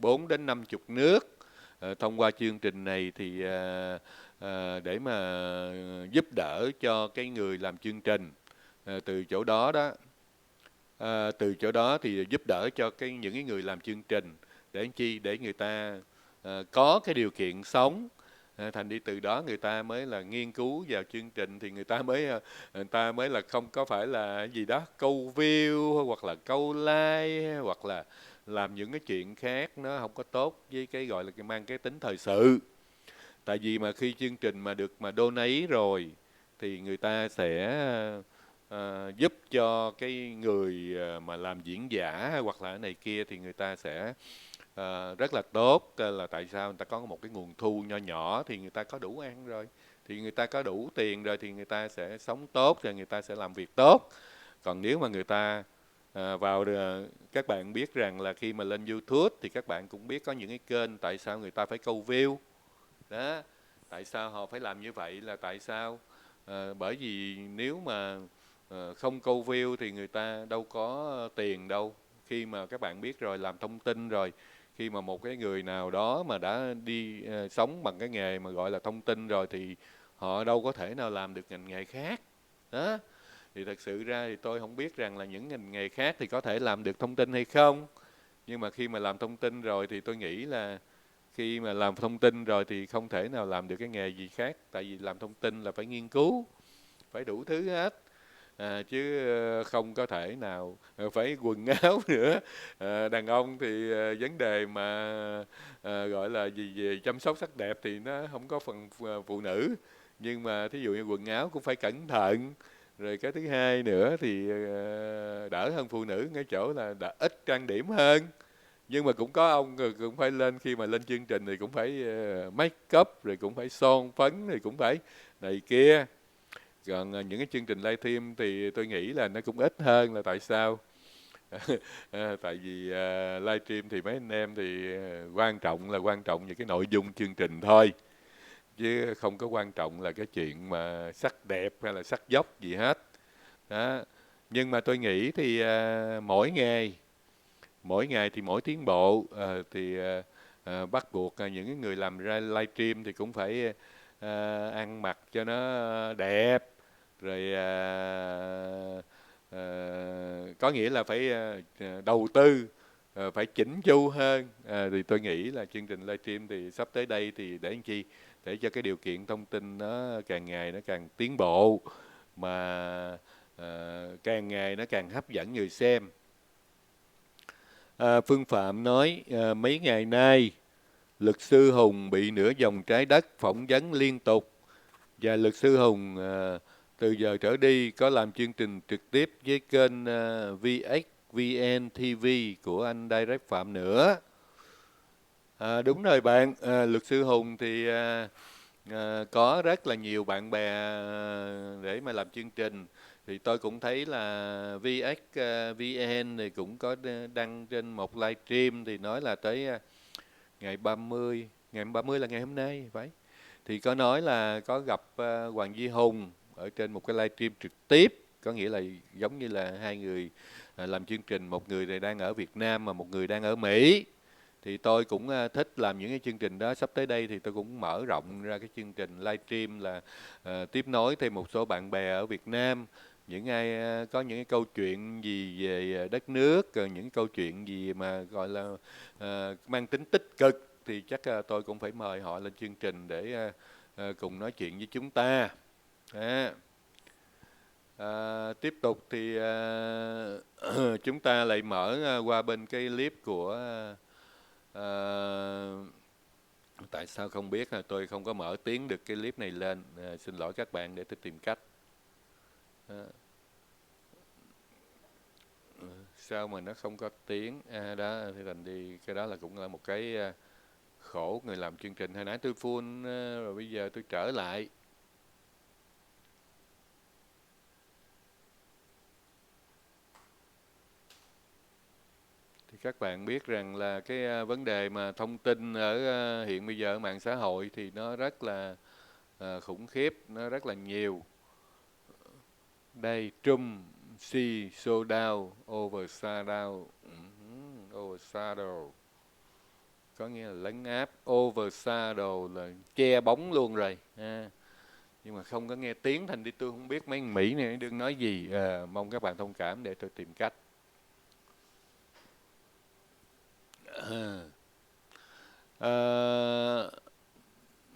4 đến 50 nước thông qua chương trình này, thì để mà giúp đỡ cho cái người làm chương trình. Từ chỗ đó đó Từ chỗ đó thì giúp đỡ cho những cái người làm chương trình, để người ta có cái điều kiện sống. Thành đi từ đó người ta mới là nghiên cứu vào chương trình, thì người ta mới là không có phải là gì đó câu view hoặc là câu like, hoặc là làm những cái chuyện khác nó không có tốt với cái gọi là mang cái tính thời sự. Tại vì mà khi chương trình mà được mà donate rồi thì người ta sẽ giúp cho cái người mà làm diễn giả hoặc là cái này kia, thì người ta sẽ rất là tốt. Là tại sao người ta có một cái nguồn thu nho nhỏ thì người ta có đủ ăn rồi, thì người ta có đủ tiền rồi thì người ta sẽ sống tốt, rồi người ta sẽ làm việc tốt. Còn nếu mà người ta các bạn biết rằng là khi mà lên YouTube thì các bạn cũng biết có những cái kênh, tại sao người ta phải câu view đó, tại sao họ phải làm như vậy, là tại sao? Bởi vì nếu mà không câu view thì người ta đâu có tiền đâu. Khi mà các bạn biết rồi, làm thông tin rồi, khi mà một cái người nào đó mà đã đi sống bằng cái nghề mà gọi là thông tin rồi, thì họ đâu có thể nào làm được ngành nghề khác đó. Thì thật sự ra thì tôi không biết rằng là những ngành nghề khác thì có thể làm được thông tin hay không, nhưng mà khi mà làm thông tin rồi thì tôi nghĩ là khi mà làm thông tin rồi thì không thể nào làm được cái nghề gì khác. Tại vì làm thông tin là phải nghiên cứu, phải đủ thứ hết, chứ không có thể nào phải quần áo nữa. Đàn ông thì vấn đề mà gọi là gì về chăm sóc sắc đẹp thì nó không có phần phụ nữ, nhưng mà thí dụ như quần áo cũng phải cẩn thận. Rồi cái thứ hai nữa thì đỡ hơn phụ nữ ngay chỗ là đã ít trang điểm hơn, nhưng mà cũng có ông cũng phải lên, khi mà lên chương trình thì cũng phải make up, rồi cũng phải son phấn, rồi cũng phải này kia. Còn những cái chương trình livestream thì tôi nghĩ là nó cũng ít hơn, là tại sao? Tại vì livestream thì mấy anh em thì quan trọng những cái nội dung chương trình thôi, chứ không có quan trọng là cái chuyện mà sắc đẹp hay là sắc dốc gì hết đó. Nhưng mà tôi nghĩ thì mỗi ngày thì mỗi tiến bộ, bắt buộc những cái người làm ra livestream thì cũng phải ăn mặc cho nó đẹp, rồi có nghĩa là phải đầu tư, phải chỉnh chu hơn. Thì tôi nghĩ là chương trình livestream thì sắp tới đây thì để làm chi, để cho cái điều kiện thông tin nó càng ngày nó càng tiến bộ, mà càng ngày nó càng hấp dẫn người xem. Phương Phạm nói mấy ngày nay luật sư Hùng bị nửa vòng trái đất phỏng vấn liên tục, và luật sư Hùng từ giờ trở đi có làm chương trình trực tiếp với kênh VX VN TV của anh Direct Phạm nữa. Đúng rồi bạn, luật sư Hùng thì có rất là nhiều bạn bè để mà làm chương trình. Thì tôi cũng thấy là VX VN thì cũng có đăng trên một livestream, thì nói là tới ngày 30 là ngày hôm nay phải, thì có nói là có gặp Hoàng Duy Hùng ở trên một cái livestream trực tiếp, có nghĩa là giống như là hai người làm chương trình, một người thì đang ở Việt Nam mà một người đang ở Mỹ. Thì tôi cũng thích làm những cái chương trình đó. Sắp tới đây thì tôi cũng mở rộng ra cái chương trình livestream là tiếp nối thêm một số bạn bè ở Việt Nam, những ai có những cái câu chuyện gì về đất nước, những câu chuyện gì mà gọi là mang tính tích cực, thì chắc tôi cũng phải mời họ lên chương trình để cùng nói chuyện với chúng ta. À, tiếp tục thì chúng ta lại mở qua bên cái clip của Ờ, tại sao không biết, là tôi không có mở tiếng được cái clip này lên. Xin lỗi các bạn, để tôi tìm cách. Ờ, sao mà nó không có tiếng đó thì thành đi cái đó là cũng là một cái khổ người làm chương trình. Hồi nãy tôi full rồi bây giờ tôi trở lại. Thì các bạn biết rằng là cái vấn đề mà thông tin ở hiện bây giờ ở mạng xã hội thì nó rất là khủng khiếp, nó rất là nhiều. Đây, Trump see so down, overshadow, overshadow có nghĩa là lấn áp, overshadow là che bóng luôn rồi. Nhưng mà không có nghe tiếng thành đi tôi không biết mấy người Mỹ này đừng nói gì. Mong các bạn thông cảm để tôi tìm cách. Ờ,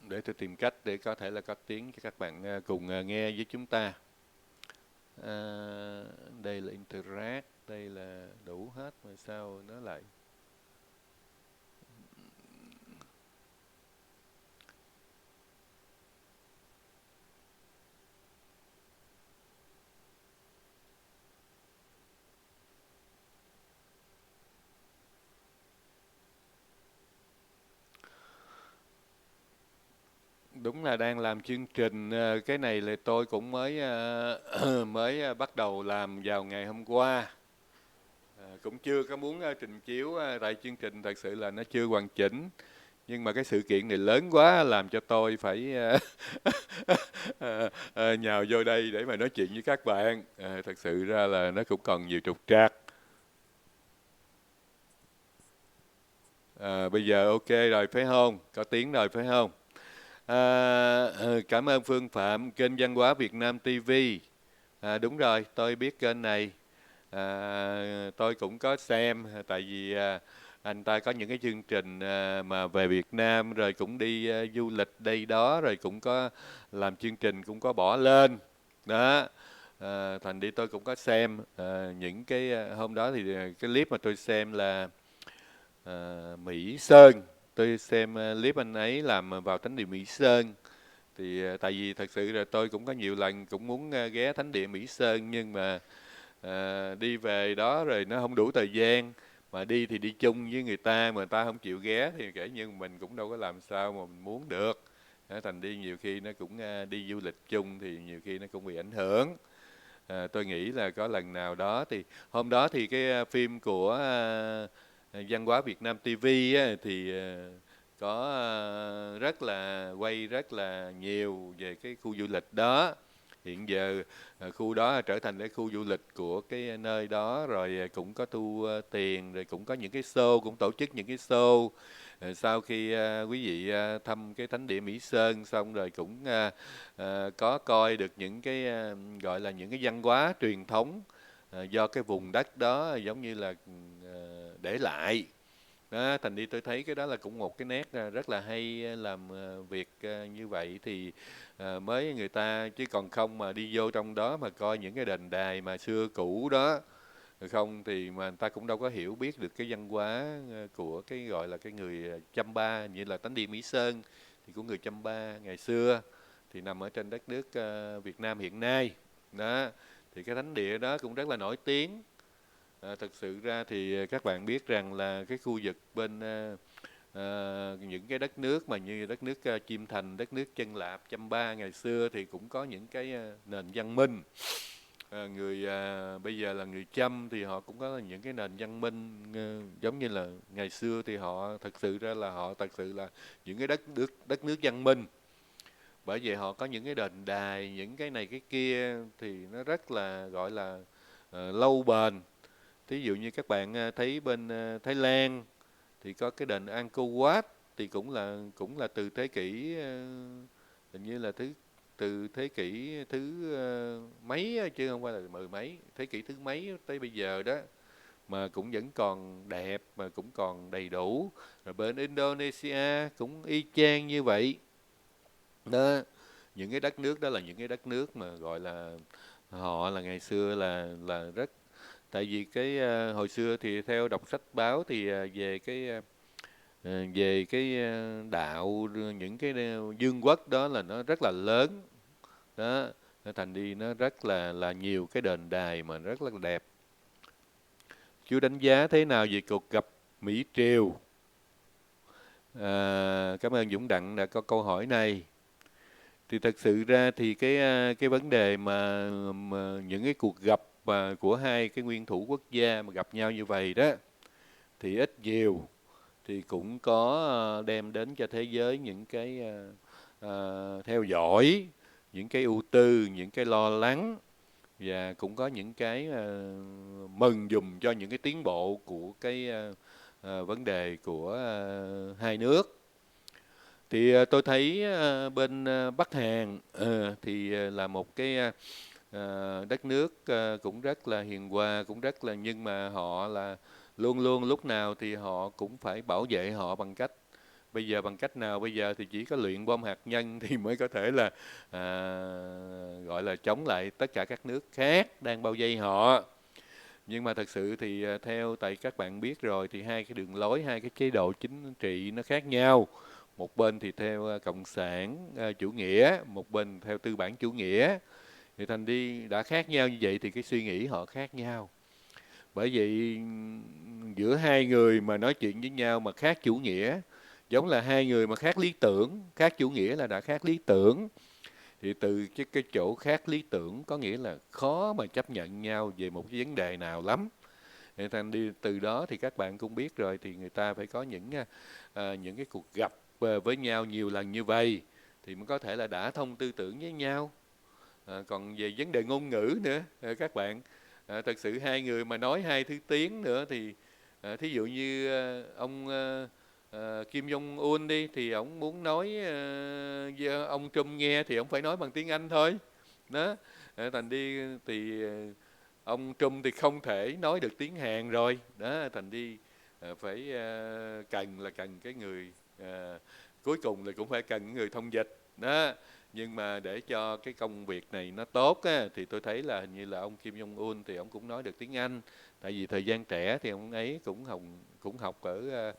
để tôi tìm cách để có thể là có tiếng cho các bạn cùng nghe với chúng ta. Đây là interact, đây là đủ hết mà sao nó lại đúng là đang làm chương trình. Cái này là tôi cũng mới mới bắt đầu làm vào ngày hôm qua. Cũng chưa có muốn trình chiếu tại chương trình thật sự là nó chưa hoàn chỉnh, nhưng mà cái sự kiện này lớn quá làm cho tôi phải nhào vô đây để mà nói chuyện với các bạn. Thật sự ra là nó cũng còn nhiều trục trặc. Bây giờ ok rồi phải không? Có tiếng rồi phải không? Cảm ơn Phương Phạm, kênh Văn hóa Việt Nam TV. Đúng rồi, tôi biết kênh này. Tôi cũng có xem, tại vì anh ta có những cái chương trình mà về Việt Nam rồi cũng đi du lịch đây đó, rồi cũng có làm chương trình cũng có bỏ lên đó. Thành đi tôi cũng có xem những cái hôm đó thì cái clip mà tôi xem là Mỹ Sơn. Tôi xem clip anh ấy làm vào thánh địa Mỹ Sơn. Thì tại vì thật sự là tôi cũng có nhiều lần cũng muốn ghé thánh địa Mỹ Sơn, nhưng mà đi về đó rồi nó không đủ thời gian, mà đi thì đi chung với người ta mà người ta không chịu ghé thì kể như mình cũng đâu có làm sao mà mình muốn được. Thành đi nhiều khi nó cũng đi du lịch chung thì nhiều khi nó cũng bị ảnh hưởng. Tôi nghĩ là có lần nào đó thì hôm đó thì cái phim của Văn hóa Việt Nam TV á, thì có rất là quay rất là nhiều về cái khu du lịch đó. Hiện giờ khu đó trở thành cái khu du lịch của cái nơi đó rồi, cũng có thu tiền, rồi cũng có những cái show, cũng tổ chức những cái show. Sau khi quý vị thăm cái thánh địa Mỹ Sơn xong rồi cũng có coi được những cái gọi là những cái văn hóa truyền thống do cái vùng đất đó giống như là để lại đó. Thành đi tôi thấy cái đó là cũng một cái nét rất là hay, làm việc như vậy thì mới người ta, chứ còn không mà đi vô trong đó mà coi những cái đền đài mà xưa cũ đó không thì mà người ta cũng đâu có hiểu biết được cái văn hóa của cái gọi là cái người Chăm-ba, như là tánh địa Mỹ Sơn thì của người Chăm-ba ngày xưa thì nằm ở trên đất nước Việt Nam hiện nay đó. Thì cái thánh địa đó cũng rất là nổi tiếng. Thực sự ra thì các bạn biết rằng là cái khu vực bên những cái đất nước mà như đất nước Chiêm Thành, đất nước Chân Lạp, Chăm-ba ngày xưa thì cũng có những cái nền văn minh. Người bây giờ là người Chăm thì họ cũng có những cái nền văn minh giống như là ngày xưa thì họ thật sự ra là họ thật sự là những cái đất nước văn minh, bởi vì họ có những cái đền đài, những cái này cái kia thì nó rất là gọi là lâu bền. Thí dụ như các bạn thấy bên Thái Lan thì có cái đền Angkor Wat thì cũng là từ thế kỷ hình như là từ thế kỷ thứ mấy á, chứ không phải là mười mấy, thế kỷ thứ mấy tới bây giờ đó, mà cũng vẫn còn đẹp mà cũng còn đầy đủ. Rồi bên Indonesia cũng y chang như vậy đó. Những cái đất nước đó là những cái đất nước mà gọi là họ là ngày xưa là rất, tại vì cái hồi xưa thì theo đọc sách báo thì về cái đạo, những cái vương quốc đó là nó rất là lớn đó. Thành đi nó rất là nhiều cái đền đài mà rất là đẹp. chú đánh giá thế nào về cuộc gặp Mỹ Triều? Cảm ơn Dũng Đặng đã có câu hỏi này. Thì thật sự ra thì cái vấn đề mà những cái cuộc gặp của hai cái nguyên thủ quốc gia mà gặp nhau như vậy đó, thì ít nhiều thì cũng có đem đến cho thế giới những cái theo dõi, những cái ưu tư, những cái lo lắng, và cũng có những cái mừng dùm cho những cái tiến bộ của cái vấn đề của hai nước. Thì tôi thấy bên Bắc Hàn thì là một cái đất nước cũng rất là hiền hòa, cũng rất là, nhưng mà họ là luôn luôn lúc nào thì họ cũng phải bảo vệ họ bằng cách, bây giờ bằng cách nào bây giờ thì chỉ có luyện bom hạt nhân thì mới có thể là gọi là chống lại tất cả các nước khác đang bao vây họ. Nhưng mà thật sự thì theo tại các bạn biết rồi, thì hai cái đường lối, hai cái chế độ chính trị nó khác nhau. Một bên thì theo cộng sản chủ nghĩa, một bên theo tư bản chủ nghĩa. Thì thành đi đã khác nhau như vậy thì cái suy nghĩ họ khác nhau. Bởi vậy giữa hai người mà nói chuyện với nhau mà khác chủ nghĩa, giống là hai người mà khác lý tưởng, khác chủ nghĩa là đã khác lý tưởng. Thì từ cái chỗ khác lý tưởng có nghĩa là khó mà chấp nhận nhau về một cái vấn đề nào lắm. Thì thành đi từ đó thì các bạn cũng biết rồi, thì người ta phải có những cái cuộc gặp với nhau nhiều lần như vậy thì mới có thể là đã thông tư tưởng với nhau. Còn về vấn đề ngôn ngữ nữa, các bạn, thật sự hai người mà nói hai thứ tiếng nữa thì thí dụ như ông Kim Jong Un đi, thì ông muốn nói với ông Trump nghe thì ông phải nói bằng tiếng Anh thôi đó. Thành đi thì ông Trump thì không thể nói được tiếng Hàn rồi đó, thành đi phải cần cái người cuối cùng là cũng phải cần người thông dịch đó. Nhưng mà để cho cái công việc này nó tốt á, thì tôi thấy là hình như là ông Kim Jong Un thì ông cũng nói được tiếng Anh, tại vì thời gian trẻ thì ông ấy cũng học ở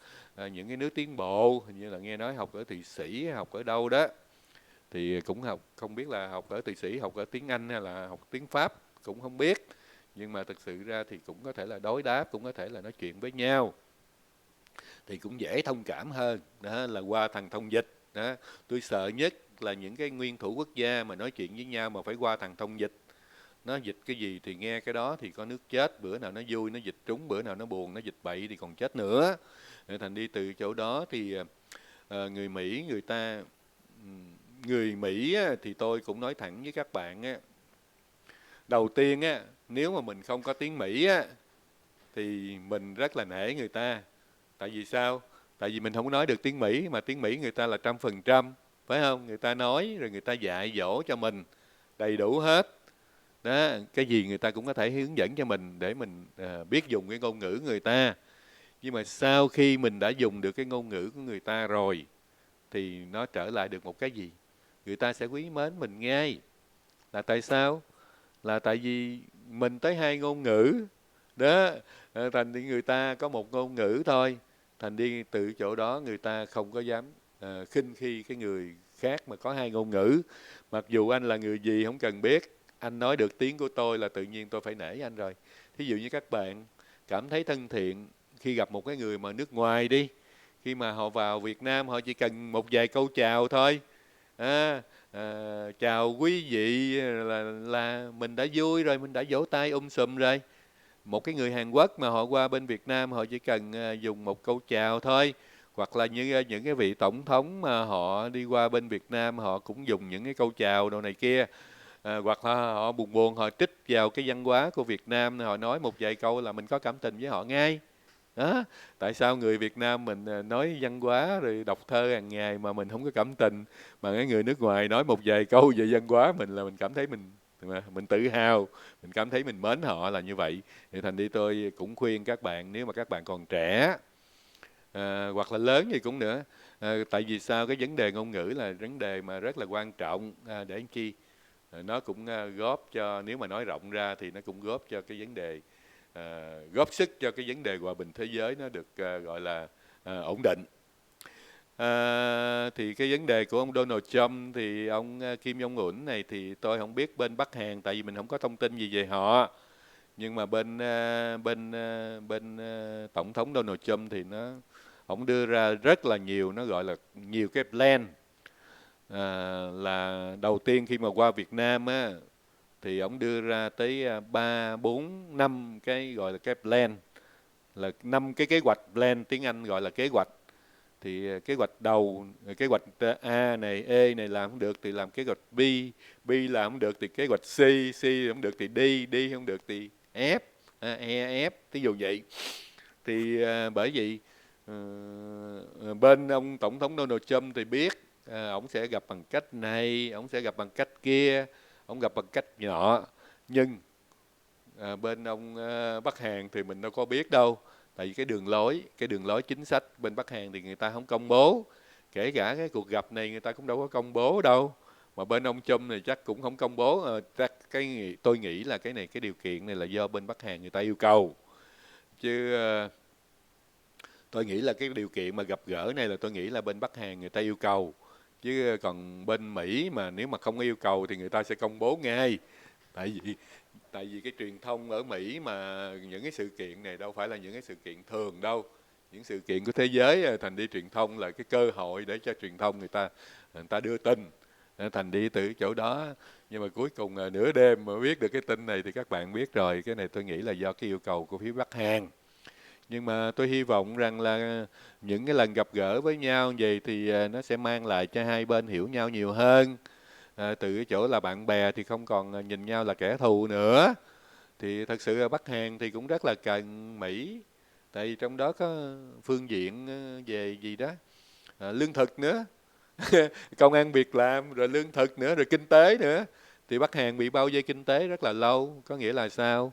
những cái nước tiến bộ, hình như là nghe nói học ở Thụy Sĩ, học ở đâu đó, thì cũng học, không biết là học ở Thụy Sĩ, học ở tiếng Anh hay là học tiếng Pháp cũng không biết. Nhưng mà thực sự ra thì cũng có thể là đối đáp, cũng có thể là nói chuyện với nhau thì cũng dễ thông cảm hơn đó, là qua thằng thông dịch đó. Tôi sợ nhất là những cái nguyên thủ quốc gia mà nói chuyện với nhau mà phải qua thằng thông dịch. Nó dịch cái gì thì nghe cái đó thì có nước chết, bữa nào nó vui nó dịch trúng, bữa nào nó buồn nó dịch bậy thì còn chết nữa. Thành đi từ chỗ đó thì người Mỹ người Mỹ thì tôi cũng nói thẳng với các bạn á, đầu tiên á, nếu mà mình không có tiếng Mỹ á thì mình rất là nể người ta. Tại vì sao? Tại vì mình không nói được tiếng Mỹ, mà tiếng Mỹ người ta là 100%, phải không? Người ta nói rồi người ta dạy dỗ cho mình đầy đủ hết đó, cái gì người ta cũng có thể hướng dẫn cho mình để mình biết dùng cái ngôn ngữ người ta. Nhưng mà sau khi mình đã dùng được cái ngôn ngữ của người ta rồi thì nó trở lại được một cái gì? Người ta sẽ quý mến mình ngay. Là tại sao? Là tại vì mình tới hai ngôn ngữ đó. Thành đi người ta có một ngôn ngữ thôi, thành đi từ chỗ đó người ta không có dám khinh khi cái người khác mà có hai ngôn ngữ. Mặc dù anh là người gì không cần biết, anh nói được tiếng của tôi là tự nhiên tôi phải nể anh rồi. Thí dụ như các bạn cảm thấy thân thiện khi gặp một cái người mà nước ngoài đi, khi mà họ vào Việt Nam họ chỉ cần một vài câu chào thôi, chào quý vị là mình đã vui rồi, mình đã vỗ tay sùm rồi. Một cái người Hàn Quốc mà họ qua bên Việt Nam họ chỉ cần dùng một câu chào thôi. Hoặc là như những cái vị tổng thống mà họ đi qua bên Việt Nam họ cũng dùng những cái câu chào đồ này kia. Hoặc là họ buồn buồn họ trích vào cái văn hóa của Việt Nam, họ nói một vài câu là mình có cảm tình với họ ngay đó. Tại sao người Việt Nam mình nói văn hóa rồi đọc thơ hàng ngày mà mình không có cảm tình, mà cái người nước ngoài nói một vài câu về văn hóa mình là mình cảm thấy mình tự hào, mình cảm thấy mình mến họ là như vậy. Thì thành đi tôi cũng khuyên các bạn, nếu mà các bạn còn trẻ hoặc là lớn gì cũng nữa, tại vì sao cái vấn đề ngôn ngữ là vấn đề mà rất là quan trọng, để anh chi nó cũng góp cho, nếu mà nói rộng ra thì nó cũng góp cho cái vấn đề góp sức cho cái vấn đề hòa bình thế giới nó được gọi là ổn định. Thì cái vấn đề của ông Donald Trump thì ông Kim Jong Un này thì tôi không biết bên Bắc Hàn, tại vì mình không có thông tin gì về họ. Nhưng mà bên tổng thống Donald Trump thì ông đưa ra rất là nhiều, nó gọi là nhiều cái plan. Là đầu tiên khi mà qua Việt Nam á, thì ông đưa ra tới 3, 4, 5 cái gọi là cái plan, là 5 cái kế hoạch. Plan tiếng Anh gọi là kế hoạch. Thì kế hoạch đầu, kế hoạch A này, E này làm không được thì làm kế hoạch B, B làm không được thì kế hoạch C, C không được thì D, D không được thì F, E, F, ví dụ vậy. Thì bởi vậy bên ông tổng thống Donald Trump thì biết ông sẽ gặp bằng cách này, ông sẽ gặp bằng cách kia, ông gặp bằng cách nhỏ. Nhưng bên ông Bắc Hàn thì mình đâu có biết đâu, tại vì cái đường lối chính sách bên Bắc Hàn thì người ta không công bố, kể cả cái cuộc gặp này người ta cũng đâu có công bố đâu. Mà bên ông Trump này chắc cũng không công bố. Chắc tôi nghĩ là cái điều kiện này là do bên Bắc Hàn người ta yêu cầu, chứ tôi nghĩ là cái điều kiện mà gặp gỡ này là tôi nghĩ là bên Bắc Hàn người ta yêu cầu, chứ còn bên Mỹ mà nếu mà không yêu cầu thì người ta sẽ công bố ngay. Tại vì cái truyền thông ở Mỹ mà những cái sự kiện này đâu phải là những cái sự kiện thường đâu, những sự kiện của thế giới, thành đi truyền thông là cái cơ hội để cho truyền thông người ta đưa tin, thành đi từ chỗ đó. Nhưng mà cuối cùng nửa đêm mà biết được cái tin này thì các bạn biết rồi, cái này tôi nghĩ là do cái yêu cầu của phía Bắc Hàn. Nhưng mà tôi hy vọng rằng là những cái lần gặp gỡ với nhau vậy thì nó sẽ mang lại cho hai bên hiểu nhau nhiều hơn. Từ cái chỗ là bạn bè thì không còn nhìn nhau là kẻ thù nữa. Thì thật sự là Bắc Hàn thì cũng rất là cần Mỹ, tại vì trong đó có phương diện về gì đó, lương thực nữa, công ăn việc làm, rồi lương thực nữa, rồi kinh tế nữa. Thì Bắc Hàn bị bao vây kinh tế rất là lâu. Có nghĩa là sao?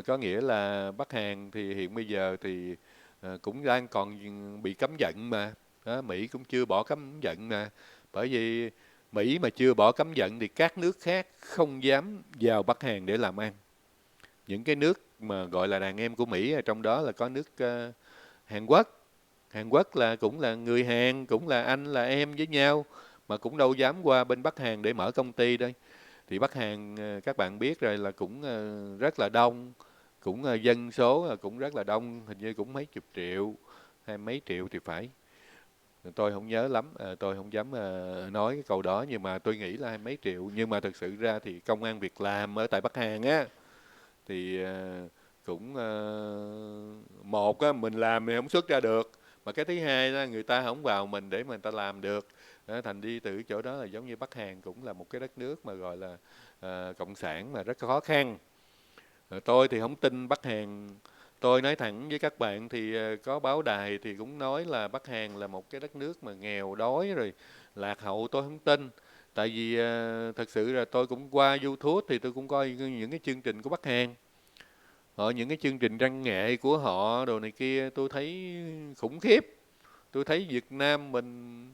Có nghĩa là Bắc Hàn thì hiện bây giờ thì cũng đang còn bị cấm vận mà. Đó, Mỹ cũng chưa bỏ cấm vận mà. Bởi vì Mỹ mà chưa bỏ cấm vận thì các nước khác không dám vào Bắc Hàn để làm ăn. Những cái nước mà gọi là đàn em của Mỹ, trong đó là có nước Hàn Quốc. Hàn Quốc là cũng là người Hàn, cũng là anh là em với nhau, mà cũng đâu dám qua bên Bắc Hàn để mở công ty đây. Thì Bắc Hàn các bạn biết rồi là cũng rất là đông, cũng dân số cũng rất là đông, hình như cũng mấy chục triệu hay mấy triệu thì phải. Tôi không nhớ lắm, tôi không dám nói cái câu đó, nhưng mà tôi nghĩ là hai mấy triệu. Nhưng mà thực sự ra thì công ăn việc làm ở tại Bắc Hàn á thì cũng một á, mình làm thì không xuất ra được, mà cái thứ hai là người ta không vào mình để mà người ta làm được. Thành đi từ chỗ đó là giống như Bắc Hàn cũng là một cái đất nước mà gọi là cộng sản mà rất khó khăn. Tôi thì không tin Bắc Hàn. Tôi nói thẳng với các bạn thì có báo đài thì cũng nói là Bắc Hàn là một cái đất nước mà nghèo đói rồi lạc hậu. Tôi không tin. Tại vì thật sự là tôi cũng qua YouTube thì tôi cũng coi những cái chương trình của Bắc Hàn. Những cái chương trình văn nghệ của họ đồ này kia tôi thấy khủng khiếp. Tôi thấy Việt Nam mình,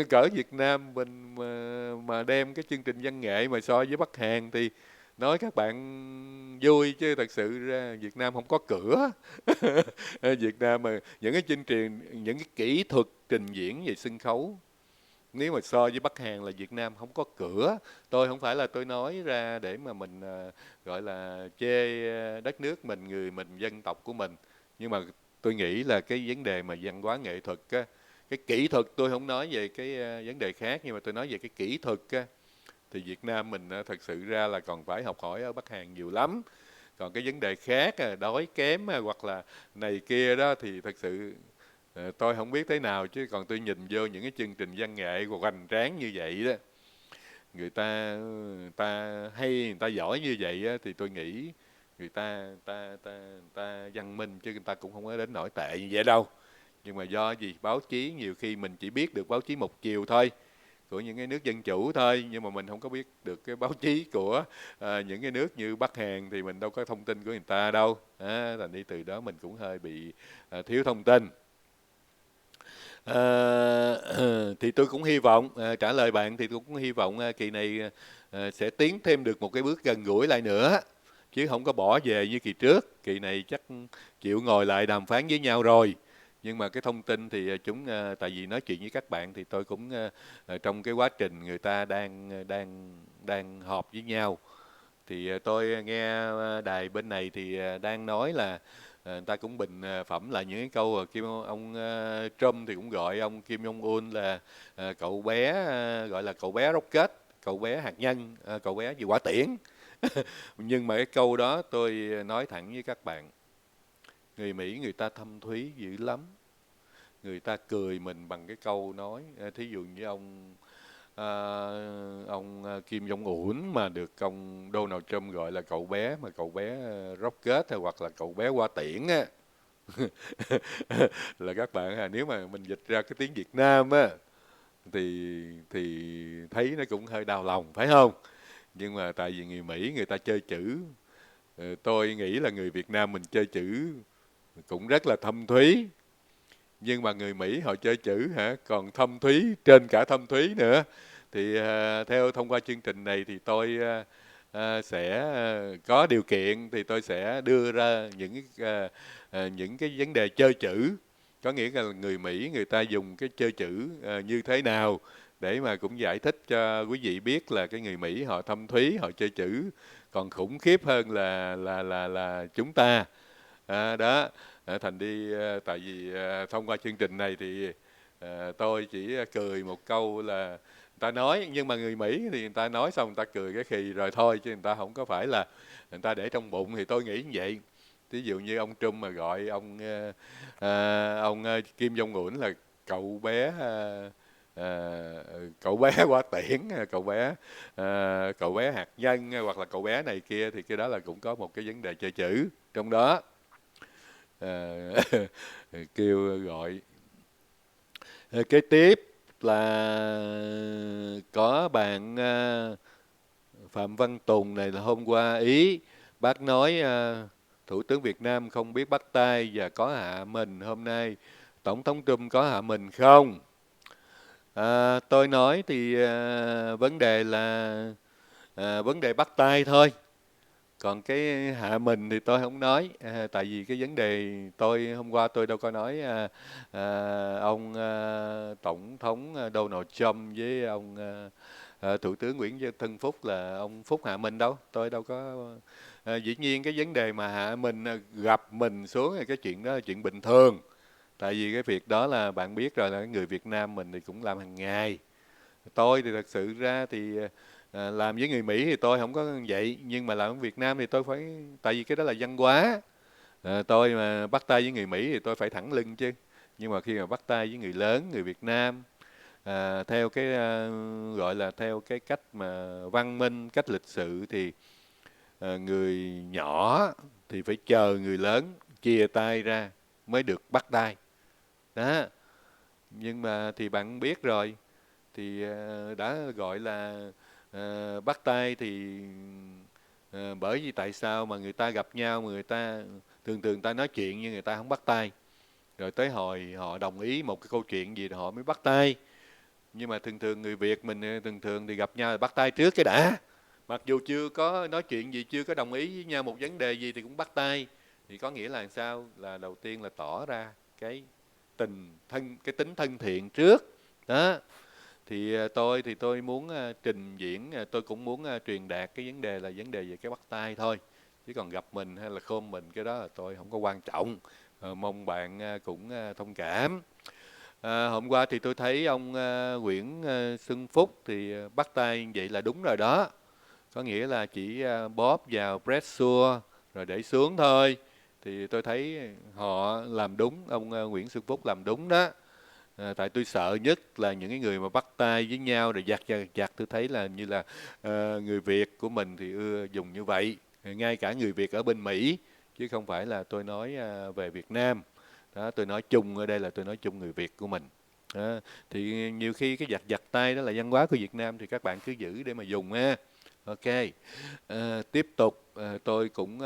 cỡ Việt Nam mình mà đem cái chương trình văn nghệ mà so với Bắc Hàn thì nói các bạn vui, chứ thật sự ra Việt Nam không có cửa. Việt Nam mà những cái chương trình, những cái kỹ thuật trình diễn về sân khấu, nếu mà so với Bắc Hàn là Việt Nam không có cửa. Tôi không phải là tôi nói ra để mà mình gọi là chê đất nước mình, người mình, dân tộc của mình. Nhưng mà tôi nghĩ là cái vấn đề mà văn hóa nghệ thuật á, cái kỹ thuật, tôi không nói về cái vấn đề khác, nhưng mà tôi nói về cái kỹ thuật á, thì Việt Nam mình thật sự ra là còn phải học hỏi ở Bắc Hàn nhiều lắm. Còn cái vấn đề khác đói kém hoặc là này kia đó thì thật sự tôi không biết thế nào, chứ còn tôi nhìn vô những cái chương trình văn nghệ hoành tráng như vậy đó, người ta hay, người ta giỏi như vậy á, thì tôi nghĩ người ta văn minh, chứ người ta cũng không có đến nổi tệ như vậy đâu. Nhưng mà do gì báo chí nhiều khi mình chỉ biết được báo chí một chiều thôi, của những cái nước dân chủ thôi, nhưng mà mình không có biết được cái báo chí của những cái nước như Bắc Hàn, thì mình đâu có thông tin của người ta đâu. Thành đi từ đó mình cũng hơi bị thiếu thông tin. Thì tôi cũng hy vọng trả lời bạn thì tôi cũng hy vọng kỳ này sẽ tiến thêm được một cái bước gần gũi lại nữa, chứ không có bỏ về như kỳ trước. Kỳ này chắc chịu ngồi lại đàm phán với nhau rồi. Nhưng mà cái thông tin thì tại vì nói chuyện với các bạn thì tôi cũng trong cái quá trình người ta đang họp với nhau, Thì tôi nghe đài bên này thì đang nói là người ta cũng bình phẩm lại những cái câu ông Trump thì cũng gọi ông Kim Jong Un là cậu bé gọi là cậu bé rocket, cậu bé hạt nhân, cậu bé gì quả tiễn. Nhưng mà cái câu đó tôi nói thẳng với các bạn, người Mỹ người ta thâm thúy dữ lắm. Người ta cười mình bằng cái câu nói, thí dụ như Kim Jong Un mà được ông Donald Trump gọi là cậu bé, mà cậu bé rocket hay hoặc là cậu bé hoa tiễn á, là các bạn nếu mà mình dịch ra cái tiếng Việt Nam á thì thấy nó cũng hơi đau lòng, phải không? Nhưng mà tại vì người Mỹ người ta chơi chữ, tôi nghĩ là người Việt Nam mình chơi chữ cũng rất là thâm thúy, nhưng mà người Mỹ họ chơi chữ còn thâm thúy trên cả thâm thúy nữa. Thì theo thông qua chương trình này thì tôi sẽ có điều kiện thì tôi sẽ đưa ra những cái vấn đề chơi chữ, có nghĩa là người Mỹ người ta dùng cái chơi chữ như thế nào, để mà cũng giải thích cho quý vị biết là cái người Mỹ họ thâm thúy, họ chơi chữ còn khủng khiếp hơn là chúng ta. Đó. Thành đi tại vì thông qua chương trình này thì tôi chỉ cười một câu là người ta nói, nhưng mà người Mỹ thì người ta nói xong người ta cười cái khì rồi thôi, chứ người ta không có phải là người ta để trong bụng, thì tôi nghĩ như vậy. Ví dụ như ông Trump mà gọi ông Kim Jong Un là cậu bé cậu bé quả tiễn, cậu bé hạt nhân, hoặc là cậu bé này kia, thì cái đó là cũng có một cái vấn đề chơi chữ trong đó. Kêu gọi kế tiếp là có bạn Phạm Văn Tùng này, là hôm qua Ý bác nói Thủ tướng Việt Nam không biết bắt tay và có hạ mình, hôm nay Tổng thống Trump có hạ mình không? Tôi nói thì vấn đề là vấn đề bắt tay thôi. Còn cái hạ mình thì tôi không nói, tại vì cái vấn đề tôi hôm qua tôi đâu có nói ông Tổng thống Donald Trump với ông Thủ tướng Nguyễn Xuân Phúc là ông Phúc hạ mình đâu. Tôi đâu có dĩ nhiên cái vấn đề mà hạ mình gặp mình xuống thì cái chuyện đó là chuyện bình thường. Tại vì cái việc đó là bạn biết rồi, là người Việt Nam mình thì cũng làm hàng ngày. Tôi thì thật sự ra thì làm với người Mỹ thì tôi không có vậy, nhưng mà làm ở Việt Nam thì tôi phải, tại vì cái đó là văn hóa. Tôi mà bắt tay với người Mỹ thì tôi phải thẳng lưng chứ. Nhưng mà khi mà bắt tay với người lớn, người Việt Nam, theo cái gọi là theo cái cách mà văn minh, cách lịch sự, thì người nhỏ thì phải chờ người lớn chia tay ra mới được bắt tay. Đó. Nhưng mà thì bạn biết rồi, thì đã gọi là bắt tay thì bởi vì tại sao mà người ta gặp nhau mà người ta thường thường ta nói chuyện nhưng người ta không bắt tay, rồi tới hồi họ đồng ý một cái câu chuyện gì thì họ mới bắt tay. Nhưng mà thường thường người Việt mình thường thường thì gặp nhau là bắt tay trước cái đã, mặc dù chưa có nói chuyện gì, chưa có đồng ý với nhau một vấn đề gì thì cũng bắt tay. Thì có nghĩa là sao? Là đầu tiên là tỏ ra cái cái tính thân thiện trước đó. Thì tôi muốn trình diễn, tôi cũng muốn truyền đạt cái vấn đề là vấn đề về cái bắt tay thôi, chứ còn gặp mình hay là khom mình cái đó là tôi không có quan trọng. Mong bạn cũng thông cảm. Hôm qua thì tôi thấy ông Nguyễn Xuân Phúc thì bắt tay vậy là đúng rồi đó, có nghĩa là chỉ bóp vào pressure rồi để xuống thôi. Thì tôi thấy họ làm đúng, ông Nguyễn Xuân Phúc làm đúng đó. Tại tôi sợ nhất là những cái người mà bắt tay với nhau rồi giặt, tôi thấy là như là người Việt của mình thì ưa dùng như vậy, ngay cả người Việt ở bên Mỹ, chứ không phải là tôi nói về Việt Nam. Đó, tôi nói chung ở đây là tôi nói chung người Việt của mình. Đó, thì nhiều khi cái giặt tay đó là văn hóa của Việt Nam, thì các bạn cứ giữ để mà dùng ha. Ok. Tiếp tục tôi cũng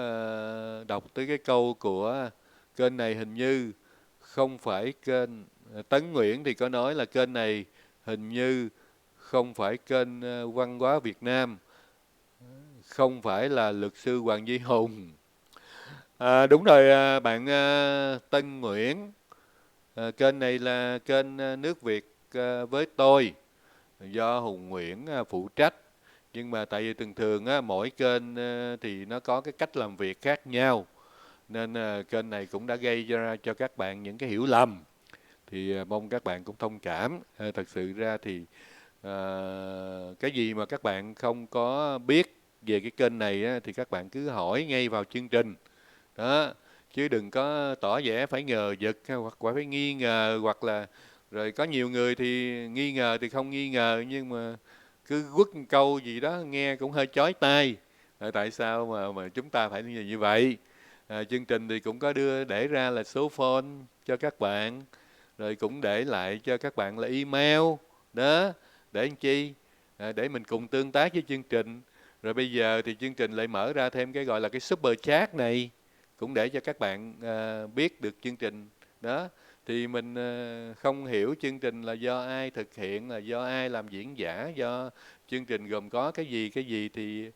đọc tới cái câu của kênh này, hình như không phải kênh Tấn Nguyễn thì có nói là kênh này hình như không phải kênh văn hóa Việt Nam, không phải là luật sư Hoàng Duy Hùng. Đúng rồi bạn Tân Nguyễn, kênh này là kênh nước Việt với tôi, do Hùng Nguyễn phụ trách. Nhưng mà tại vì thường thường á, mỗi kênh thì nó có cái cách làm việc khác nhau, nên kênh này cũng đã gây ra cho các bạn những cái hiểu lầm. Thì mong các bạn cũng thông cảm. Thật sự ra thì cái gì mà các bạn không có biết về cái kênh này á, thì các bạn cứ hỏi ngay vào chương trình đó, chứ đừng có tỏ vẻ phải ngờ vực hoặc phải nghi ngờ, hoặc là rồi có nhiều người thì nghi ngờ thì không nghi ngờ, nhưng mà cứ quất một câu gì đó nghe cũng hơi chói tai. Tại sao mà chúng ta phải như vậy? Chương trình thì cũng có để ra là số phone cho các bạn, rồi cũng để lại cho các bạn là email đó, để làm chi? Để mình cùng tương tác với chương trình. Rồi bây giờ thì chương trình lại mở ra thêm cái gọi là cái super chat này, cũng để cho các bạn biết được chương trình đó. Thì mình không hiểu chương trình là do ai thực hiện, là do ai làm diễn giả, do chương trình gồm có cái gì thì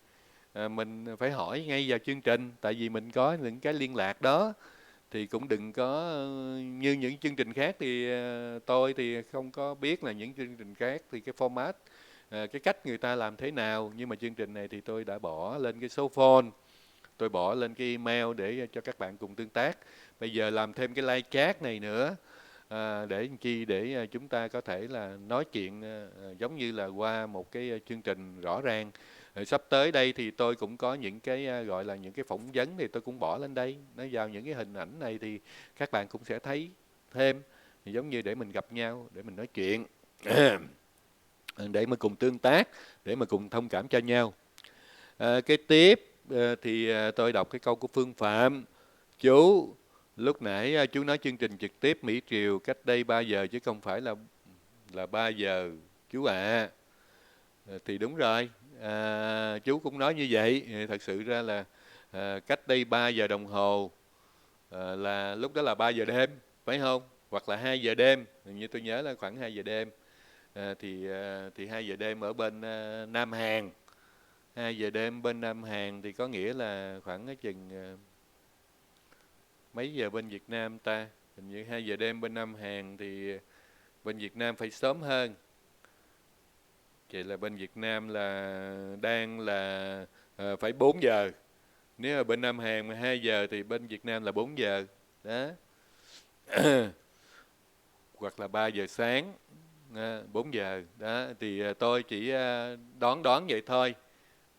mình phải hỏi ngay vào chương trình, tại vì mình có những cái liên lạc đó. Thì cũng đừng có như những chương trình khác thì tôi thì không có biết là những chương trình khác thì cái format, cái cách người ta làm thế nào, nhưng mà chương trình này thì tôi đã bỏ lên cái số phone, tôi bỏ lên cái email để cho các bạn cùng tương tác. Bây giờ làm thêm cái live chat này nữa, để làm chi? Để chúng ta có thể là nói chuyện giống như là qua một cái chương trình rõ ràng. Sắp tới đây thì tôi cũng có những cái gọi là những cái phỏng vấn thì tôi cũng bỏ lên đây, nó vào những cái hình ảnh này thì các bạn cũng sẽ thấy thêm, thì giống như để mình gặp nhau, để mình nói chuyện để mà cùng tương tác, để mà cùng thông cảm cho nhau. Cái tiếp thì tôi đọc cái câu của Phương Phạm. Chú, lúc nãy chú nói chương trình trực tiếp Mỹ Triều cách đây 3 giờ chứ không phải là 3 giờ chú ạ. Thì đúng rồi, chú cũng nói như vậy. Thật sự ra là cách đây 3 giờ đồng hồ, là lúc đó là 3 giờ đêm, phải không? Hoặc là 2 giờ đêm, như tôi nhớ là khoảng 2 giờ đêm. Thì 2 giờ đêm ở bên Nam Hàn. 2 giờ đêm bên Nam Hàn thì có nghĩa là khoảng cái chừng mấy giờ bên Việt Nam ta? Hình như 2 giờ đêm bên Nam Hàn thì bên Việt Nam phải sớm hơn. Vậy là bên Việt Nam là đang là phải 4 giờ. Nếu mà bên Nam Hàn mà 2 giờ thì bên Việt Nam là 4 giờ. Đó. Hoặc là 3 giờ sáng, 4 giờ. Đó. Thì tôi chỉ đoán đoán vậy thôi.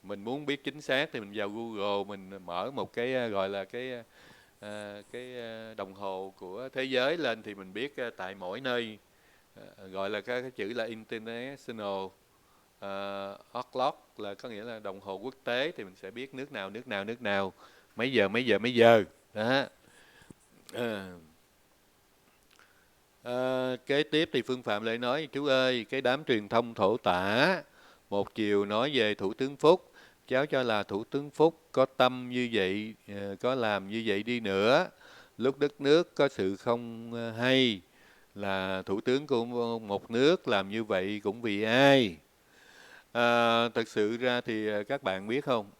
Mình muốn biết chính xác thì mình vào Google, mình mở một cái gọi là cái đồng hồ của thế giới lên thì mình biết tại mỗi nơi gọi là cái chữ là International O'clock, là có nghĩa là đồng hồ quốc tế, thì mình sẽ biết nước nào mấy giờ đó. Kế tiếp thì Phương Phạm lại nói: chú ơi, cái đám truyền thông thổ tả một chiều nói về Thủ tướng Phúc, cháu cho là Thủ tướng Phúc có tâm như vậy, có làm như vậy đi nữa, lúc đất nước có sự không hay, là thủ tướng của một nước làm như vậy cũng vì ai? Thật sự ra thì các bạn biết không,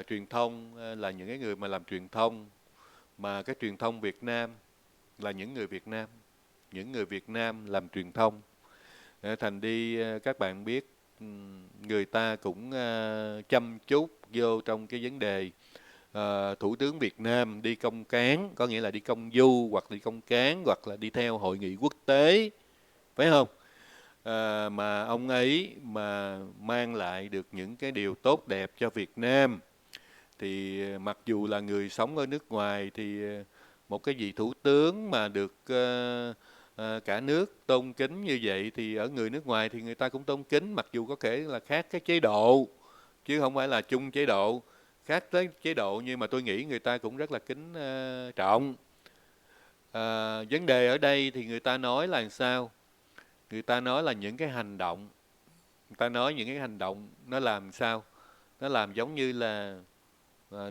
truyền thông là những cái người mà làm truyền thông, mà cái truyền thông Việt Nam là những người Việt Nam làm truyền thông. Thành đi các bạn biết, người ta cũng chăm chút vô trong cái vấn đề Thủ tướng Việt Nam đi công cán, có nghĩa là đi công du hoặc đi công cán hoặc là đi theo hội nghị quốc tế, phải không? Mà ông ấy mà mang lại được những cái điều tốt đẹp cho Việt Nam, thì mặc dù là người sống ở nước ngoài thì một cái vị thủ tướng mà được cả nước tôn kính như vậy, thì ở người nước ngoài thì người ta cũng tôn kính, mặc dù có thể là khác cái chế độ chứ không phải là chung chế độ, khác tới chế độ, nhưng mà tôi nghĩ người ta cũng rất là kính trọng. Vấn đề ở đây thì người ta nói là làm sao? Người ta nói là những cái hành động, người ta nói những cái hành động nó làm sao? Nó làm giống như là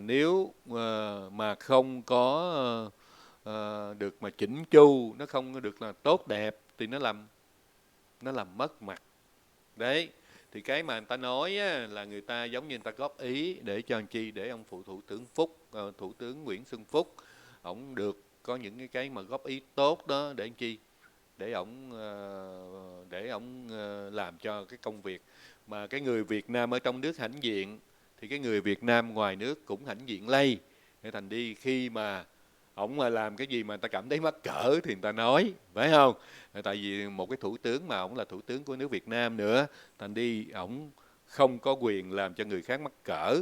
nếu mà không có được mà chỉnh chu, nó không được là tốt đẹp thì nó làm mất mặt. Đấy, thì cái mà người ta nói á, là người ta giống như người ta góp ý để cho anh chi, để ông phụ thủ tướng Phúc, thủ tướng Nguyễn Xuân Phúc, ổng được có những cái mà góp ý tốt đó, để anh chi, để ổng làm cho cái công việc mà cái người Việt Nam ở trong nước hãnh diện thì cái người Việt Nam ngoài nước cũng hãnh diện lây. Nên thành đi khi mà ổng mà làm cái gì mà người ta cảm thấy mắc cỡ thì người ta nói, phải không? Tại vì một cái thủ tướng mà ổng là thủ tướng của nước Việt Nam nữa, thành đi ổng không có quyền làm cho người khác mắc cỡ.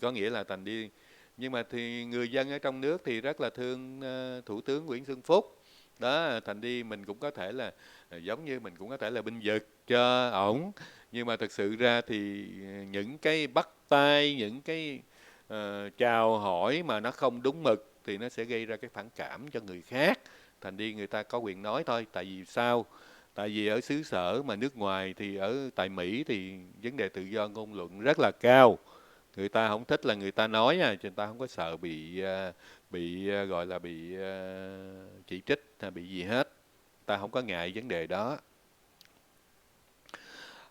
Có nghĩa là thành đi, nhưng mà thì người dân ở trong nước thì rất là thương thủ tướng Nguyễn Xuân Phúc đó, thành đi mình cũng có thể là giống như mình cũng có thể là binh vực cho ổng, nhưng mà thực sự ra thì những cái bắt tay, những cái chào hỏi mà nó không đúng mực thì nó sẽ gây ra cái phản cảm cho người khác. Thành đi người ta có quyền nói thôi. Tại vì sao? Tại vì ở xứ sở mà nước ngoài thì ở tại Mỹ thì vấn đề tự do ngôn luận rất là cao. Người ta không thích là người ta nói à, người ta không có sợ bị gọi là bị chỉ trích hay bị gì hết. Ta không có ngại vấn đề đó.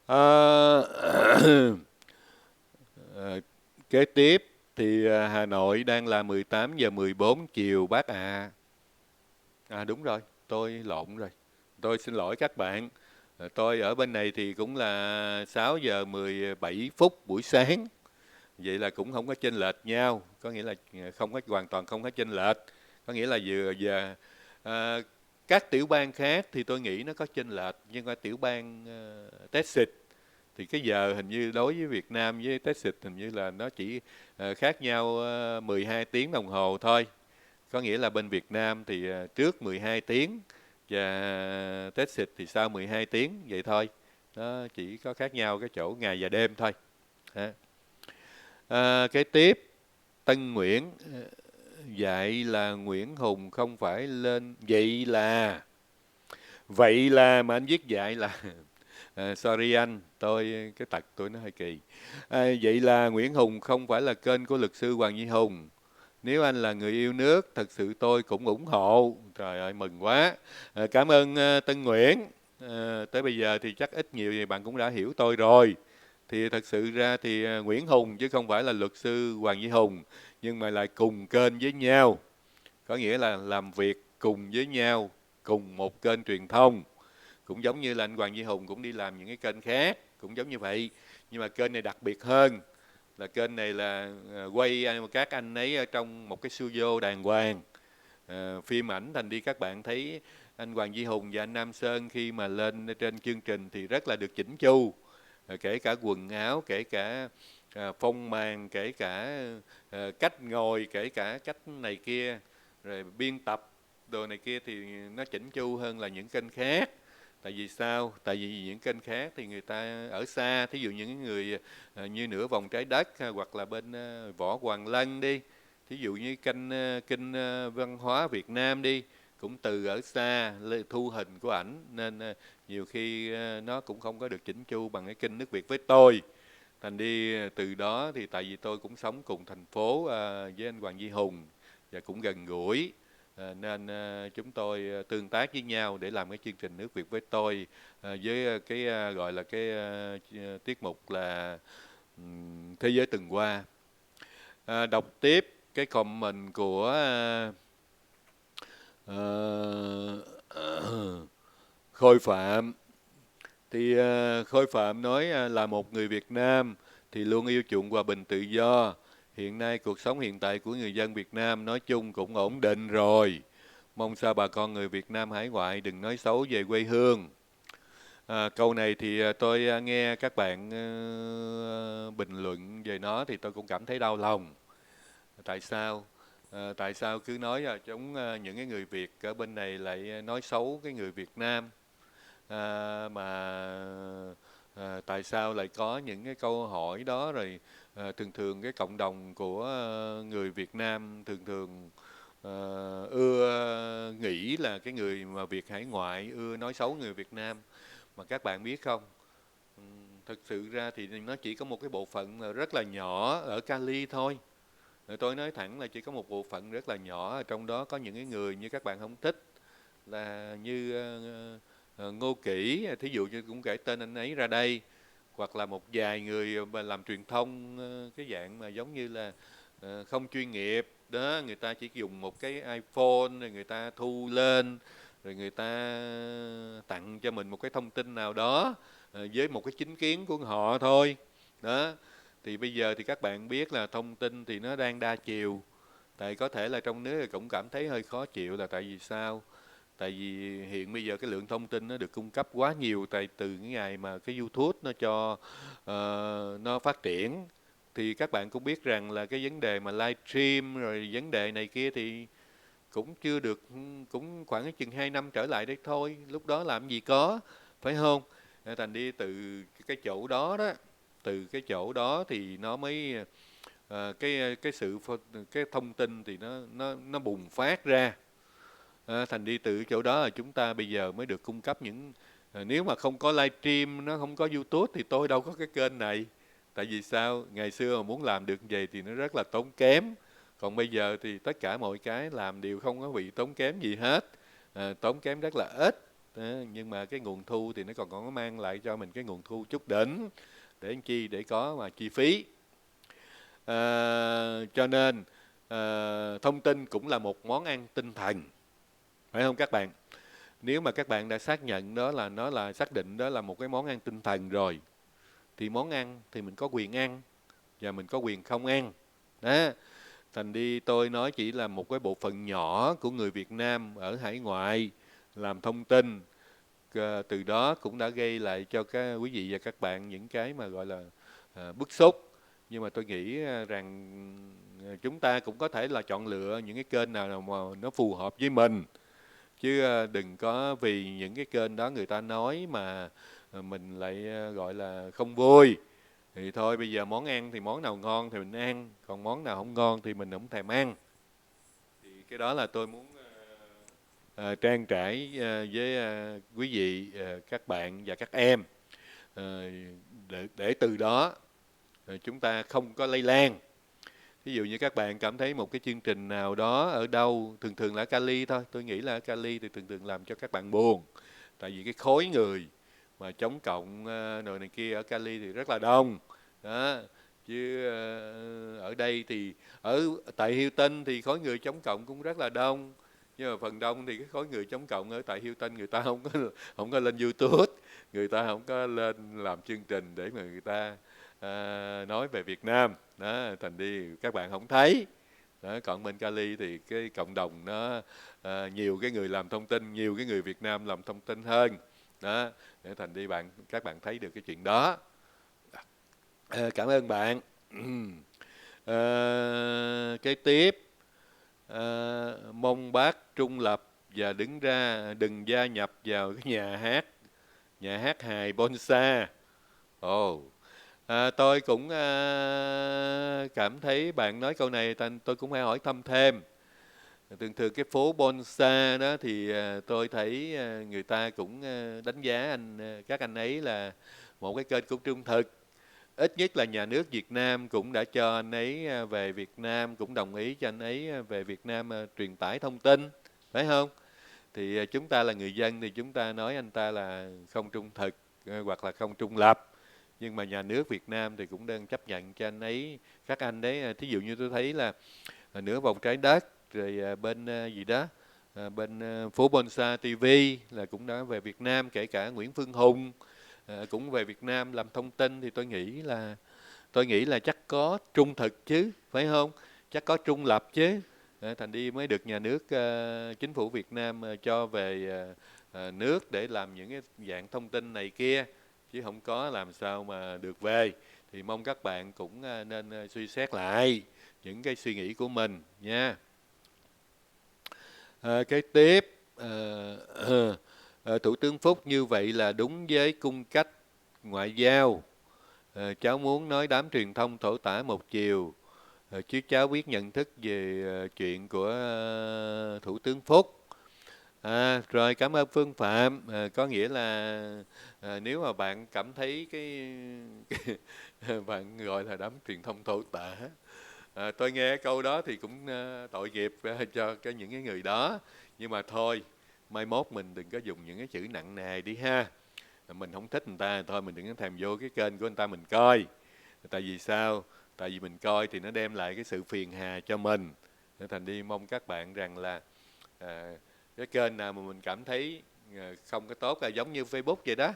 Ờ, Kế tiếp thì Hà Nội đang là 18 giờ 14 chiều bác ạ. Đúng rồi, tôi lộn rồi. Tôi xin lỗi các bạn. Tôi ở bên này thì cũng là 6 giờ 17 phút buổi sáng. Vậy là cũng không có chênh lệch nhau, có nghĩa là không có hoàn toàn không có chênh lệch. Có nghĩa là vừa giờ các tiểu bang khác thì tôi nghĩ nó có chênh lệch, nhưng mà tiểu bang Texas thì cái giờ hình như đối với Việt Nam với Texas hình như là nó chỉ khác nhau 12 tiếng đồng hồ thôi. Có nghĩa là bên Việt Nam thì trước 12 tiếng và Texas thì sau 12 tiếng vậy thôi. Nó chỉ có khác nhau cái chỗ ngày và đêm thôi. Kế tiếp Tân Nguyễn vậy là Nguyễn Hùng không phải lên vậy là mà anh viết vậy là sorry anh, cái tật tôi nó hơi kỳ. Vậy là Nguyễn Hùng không phải là kênh của luật sư Hoàng Duy Hùng. Nếu anh là người yêu nước, thật sự tôi cũng ủng hộ. Trời ơi, mừng quá. Cảm ơn Tân Nguyễn. Tới bây giờ thì chắc ít nhiều thì bạn cũng đã hiểu tôi rồi. Thì thật sự ra thì Nguyễn Hùng chứ không phải là luật sư Hoàng Duy Hùng, nhưng mà lại cùng kênh với nhau. Có nghĩa là làm việc cùng với nhau, cùng một kênh truyền thông. Cũng giống như là anh Hoàng Duy Hùng cũng đi làm những cái kênh khác, cũng giống như vậy. Nhưng mà kênh này đặc biệt hơn, là kênh này là quay các anh ấy ở trong một cái studio đàng hoàng. Phim ảnh thành đi các bạn thấy anh Hoàng Duy Hùng và anh Nam Sơn khi mà lên trên chương trình thì rất là được chỉnh chu. Kể cả quần áo, kể cả phông màn, kể cả cách ngồi, kể cả cách này kia, rồi biên tập đồ này kia thì nó chỉnh chu hơn là những kênh khác. Tại vì sao? Tại vì những kênh khác thì người ta ở xa, thí dụ những người như Nửa Vòng Trái Đất hoặc là bên Võ Hoàng Lân đi, thí dụ như kênh Văn Hóa Việt Nam đi, cũng từ ở xa thu hình của ảnh nên nhiều khi nó cũng không có được chỉnh chu bằng cái kênh Nước Việt với tôi. Thành đi từ đó thì tại vì tôi cũng sống cùng thành phố với anh Hoàng Duy Hùng và cũng gần gũi, nên chúng tôi tương tác với nhau để làm cái chương trình Nước Việt với tôi, với cái gọi là cái tiết mục là Thế giới từng qua. Đọc tiếp cái comment của Khôi Phạm. Thì Khôi Phạm nói là một người Việt Nam thì luôn yêu chuộng hòa bình tự do. Hiện nay cuộc sống hiện tại của người dân Việt Nam nói chung cũng ổn định rồi. Mong sao bà con người Việt Nam hải ngoại đừng nói xấu về quê hương. Câu này thì tôi nghe các bạn bình luận về nó thì tôi cũng cảm thấy đau lòng. Tại sao? Tại sao cứ nói là chúng những cái người Việt ở bên này lại nói xấu cái người Việt Nam? Tại sao lại có những cái câu hỏi đó, rồi thường thường cái cộng đồng của người Việt Nam thường thường ưa nghĩ là cái người mà Việt hải ngoại ưa nói xấu người Việt Nam. Mà các bạn biết không, thực sự ra thì nó chỉ có một cái bộ phận rất là nhỏ ở Cali thôi. Tôi nói thẳng là chỉ có một bộ phận rất là nhỏ, trong đó có những cái người như các bạn không thích, là như Ngô Kỷ, thí dụ như cũng kể tên anh ấy ra đây, hoặc là một vài người mà làm truyền thông cái dạng mà giống như là không chuyên nghiệp đó, người ta chỉ dùng một cái iPhone rồi người ta thu lên, rồi người ta tặng cho mình một cái thông tin nào đó, với một cái chính kiến của họ thôi. Đó, thì bây giờ thì các bạn biết là thông tin thì nó đang đa chiều. Tại có thể là trong nước cũng cảm thấy hơi khó chịu là tại vì sao? Tại vì hiện bây giờ cái lượng thông tin nó được cung cấp quá nhiều từ cái ngày mà cái YouTube nó cho nó phát triển. Thì các bạn cũng biết rằng là cái vấn đề mà livestream rồi vấn đề này kia thì cũng chưa được, cũng khoảng chừng 2 năm trở lại đấy thôi. Lúc đó làm gì có, phải không? Thành đi từ cái chỗ đó đó, từ cái chỗ đó thì nó mới cái thông tin thì nó bùng phát ra. Thành đi từ chỗ đó là chúng ta bây giờ mới được cung cấp những nếu mà không có livestream, nó không có YouTube thì tôi đâu có cái kênh này. Tại vì sao? Ngày xưa mà muốn làm được vậy thì nó rất là tốn kém. Còn bây giờ thì tất cả mọi cái làm đều không có bị tốn kém gì hết. Tốn kém rất là ít. Nhưng mà cái nguồn thu thì nó còn có mang lại cho mình cái nguồn thu chút đỉnh để làm chi, để có mà chi phí. Cho nên thông tin cũng là một món ăn tinh thần, phải không các bạn? Nếu mà các bạn đã xác nhận đó là nó là xác định đó là một cái món ăn tinh thần rồi, thì món ăn thì mình có quyền ăn và mình có quyền không ăn. Đó. Thành đi tôi nói chỉ là một cái bộ phận nhỏ của người Việt Nam ở hải ngoại làm thông tin. Từ đó cũng đã gây lại cho các quý vị và các bạn những cái mà gọi là bức xúc. Nhưng mà tôi nghĩ rằng chúng ta cũng có thể là chọn lựa những cái kênh nào mà nó phù hợp với mình. Chứ đừng có vì những cái kênh đó người ta nói mà mình lại gọi là không vui. Thì thôi bây giờ món ăn thì món nào ngon thì mình ăn, còn món nào không ngon thì mình không thèm ăn. Thì cái đó là tôi muốn trang trải với quý vị, các bạn và các em, để từ đó chúng ta không có lây lan. Ví dụ như các bạn cảm thấy một cái chương trình nào đó ở đâu, thường thường là ở Cali thôi, tôi nghĩ là ở Cali thì thường thường làm cho các bạn buồn. Tại vì cái khối người mà chống cộng rồi này kia ở Cali thì rất là đông. Đó. Chứ ở đây thì tại Hilton thì khối người chống cộng cũng rất là đông. Nhưng mà phần đông thì cái khối người chống cộng ở tại Hilton người ta không có lên YouTube, người ta không có lên làm chương trình để mà người ta nói về Việt Nam. Đó, thành đi các bạn không thấy. Đó, còn bên Cali thì cái cộng đồng nó nhiều cái người làm thông tin, nhiều cái người Việt Nam làm thông tin hơn. Đó, để thành đi các bạn thấy được cái chuyện đó. Cảm ơn bạn. Kế tiếp, mong bác trung lập và đứng ra đừng gia nhập vào cái nhà hát hài Bonsa. Ồ, tôi cũng cảm thấy bạn nói câu này, tôi cũng phải hỏi thăm thêm. Thường thường cái phố Bonsa đó thì tôi thấy người ta cũng đánh giá các anh ấy là một cái kênh cũng trung thực. Ít nhất là nhà nước Việt Nam cũng đã cho anh ấy về Việt Nam, cũng đồng ý cho anh ấy về Việt Nam truyền tải thông tin, phải không? Thì chúng ta là người dân thì chúng ta nói anh ta là không trung thực hoặc là không trung lập. Nhưng mà nhà nước Việt Nam thì cũng đang chấp nhận cho anh ấy, các anh đấy, thí dụ như tôi thấy là Nửa vòng trái đất, rồi bên gì đó, bên phố Bonsa TV là cũng đã về Việt Nam, kể cả Nguyễn Phương Hùng cũng về Việt Nam làm thông tin. Thì tôi nghĩ là chắc có trung thực chứ, phải không? Chắc có trung lập chứ. Thành đi mới được nhà nước, chính phủ Việt Nam cho về nước để làm những cái dạng thông tin này kia, chứ không có làm sao mà được về. Thì mong các bạn cũng nên suy xét lại những cái suy nghĩ của mình nha. Cái tiếp, Thủ tướng Phúc như vậy là đúng với cung cách ngoại giao. Cháu muốn nói đám truyền thông thổ tả một chiều, chứ cháu biết nhận thức về chuyện của Thủ tướng Phúc. Rồi cảm ơn Phương Phạm. Có nghĩa là nếu mà bạn cảm thấy bạn gọi là đám truyền thông thổ tả, tôi nghe câu đó thì cũng tội nghiệp cho những cái người đó. Nhưng mà thôi, mai mốt mình đừng có dùng những cái chữ nặng nề đi ha. Mình không thích người ta thôi mình đừng có thèm vô cái kênh của người ta mình coi. Tại vì sao? Tại vì mình coi thì nó đem lại cái sự phiền hà cho mình. Nên thành đi mong các bạn rằng là cái kênh nào mà mình cảm thấy không có tốt, là giống như Facebook vậy đó.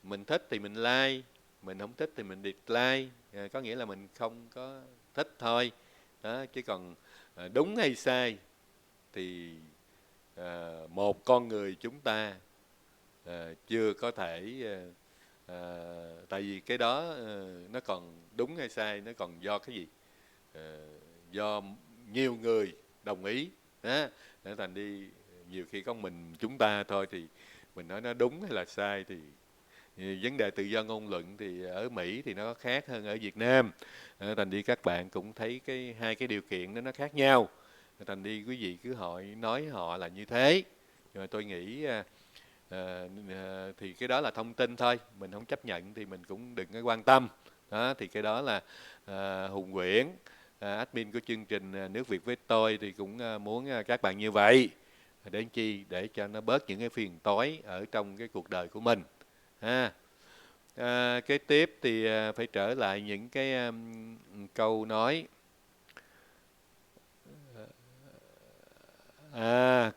Mình thích thì mình like, mình không thích thì mình dislike, có nghĩa là mình không có thích thôi. Đó, chứ còn đúng hay sai thì một con người chúng ta chưa có thể tại vì cái đó nó còn đúng hay sai nó còn do cái gì. Ờ, Do nhiều người đồng ý đó, để thành đi nhiều khi có mình chúng ta thôi thì mình nói nó đúng hay là sai thì vấn đề tự do ngôn luận thì ở Mỹ thì nó khác hơn ở Việt Nam. Thành đi các bạn cũng thấy hai cái điều kiện đó nó khác nhau. Thành đi quý vị cứ nói họ là như thế. Nhưng mà tôi nghĩ thì cái đó là thông tin thôi, mình không chấp nhận thì mình cũng đừng có quan tâm. Đó thì cái đó là Hùng Nguyễn, admin của chương trình Nước Việt với tôi thì cũng muốn các bạn như vậy, để chi để cho nó bớt những cái phiền toái ở trong cái cuộc đời của mình ha. Kế tiếp thì phải trở lại những cái câu nói.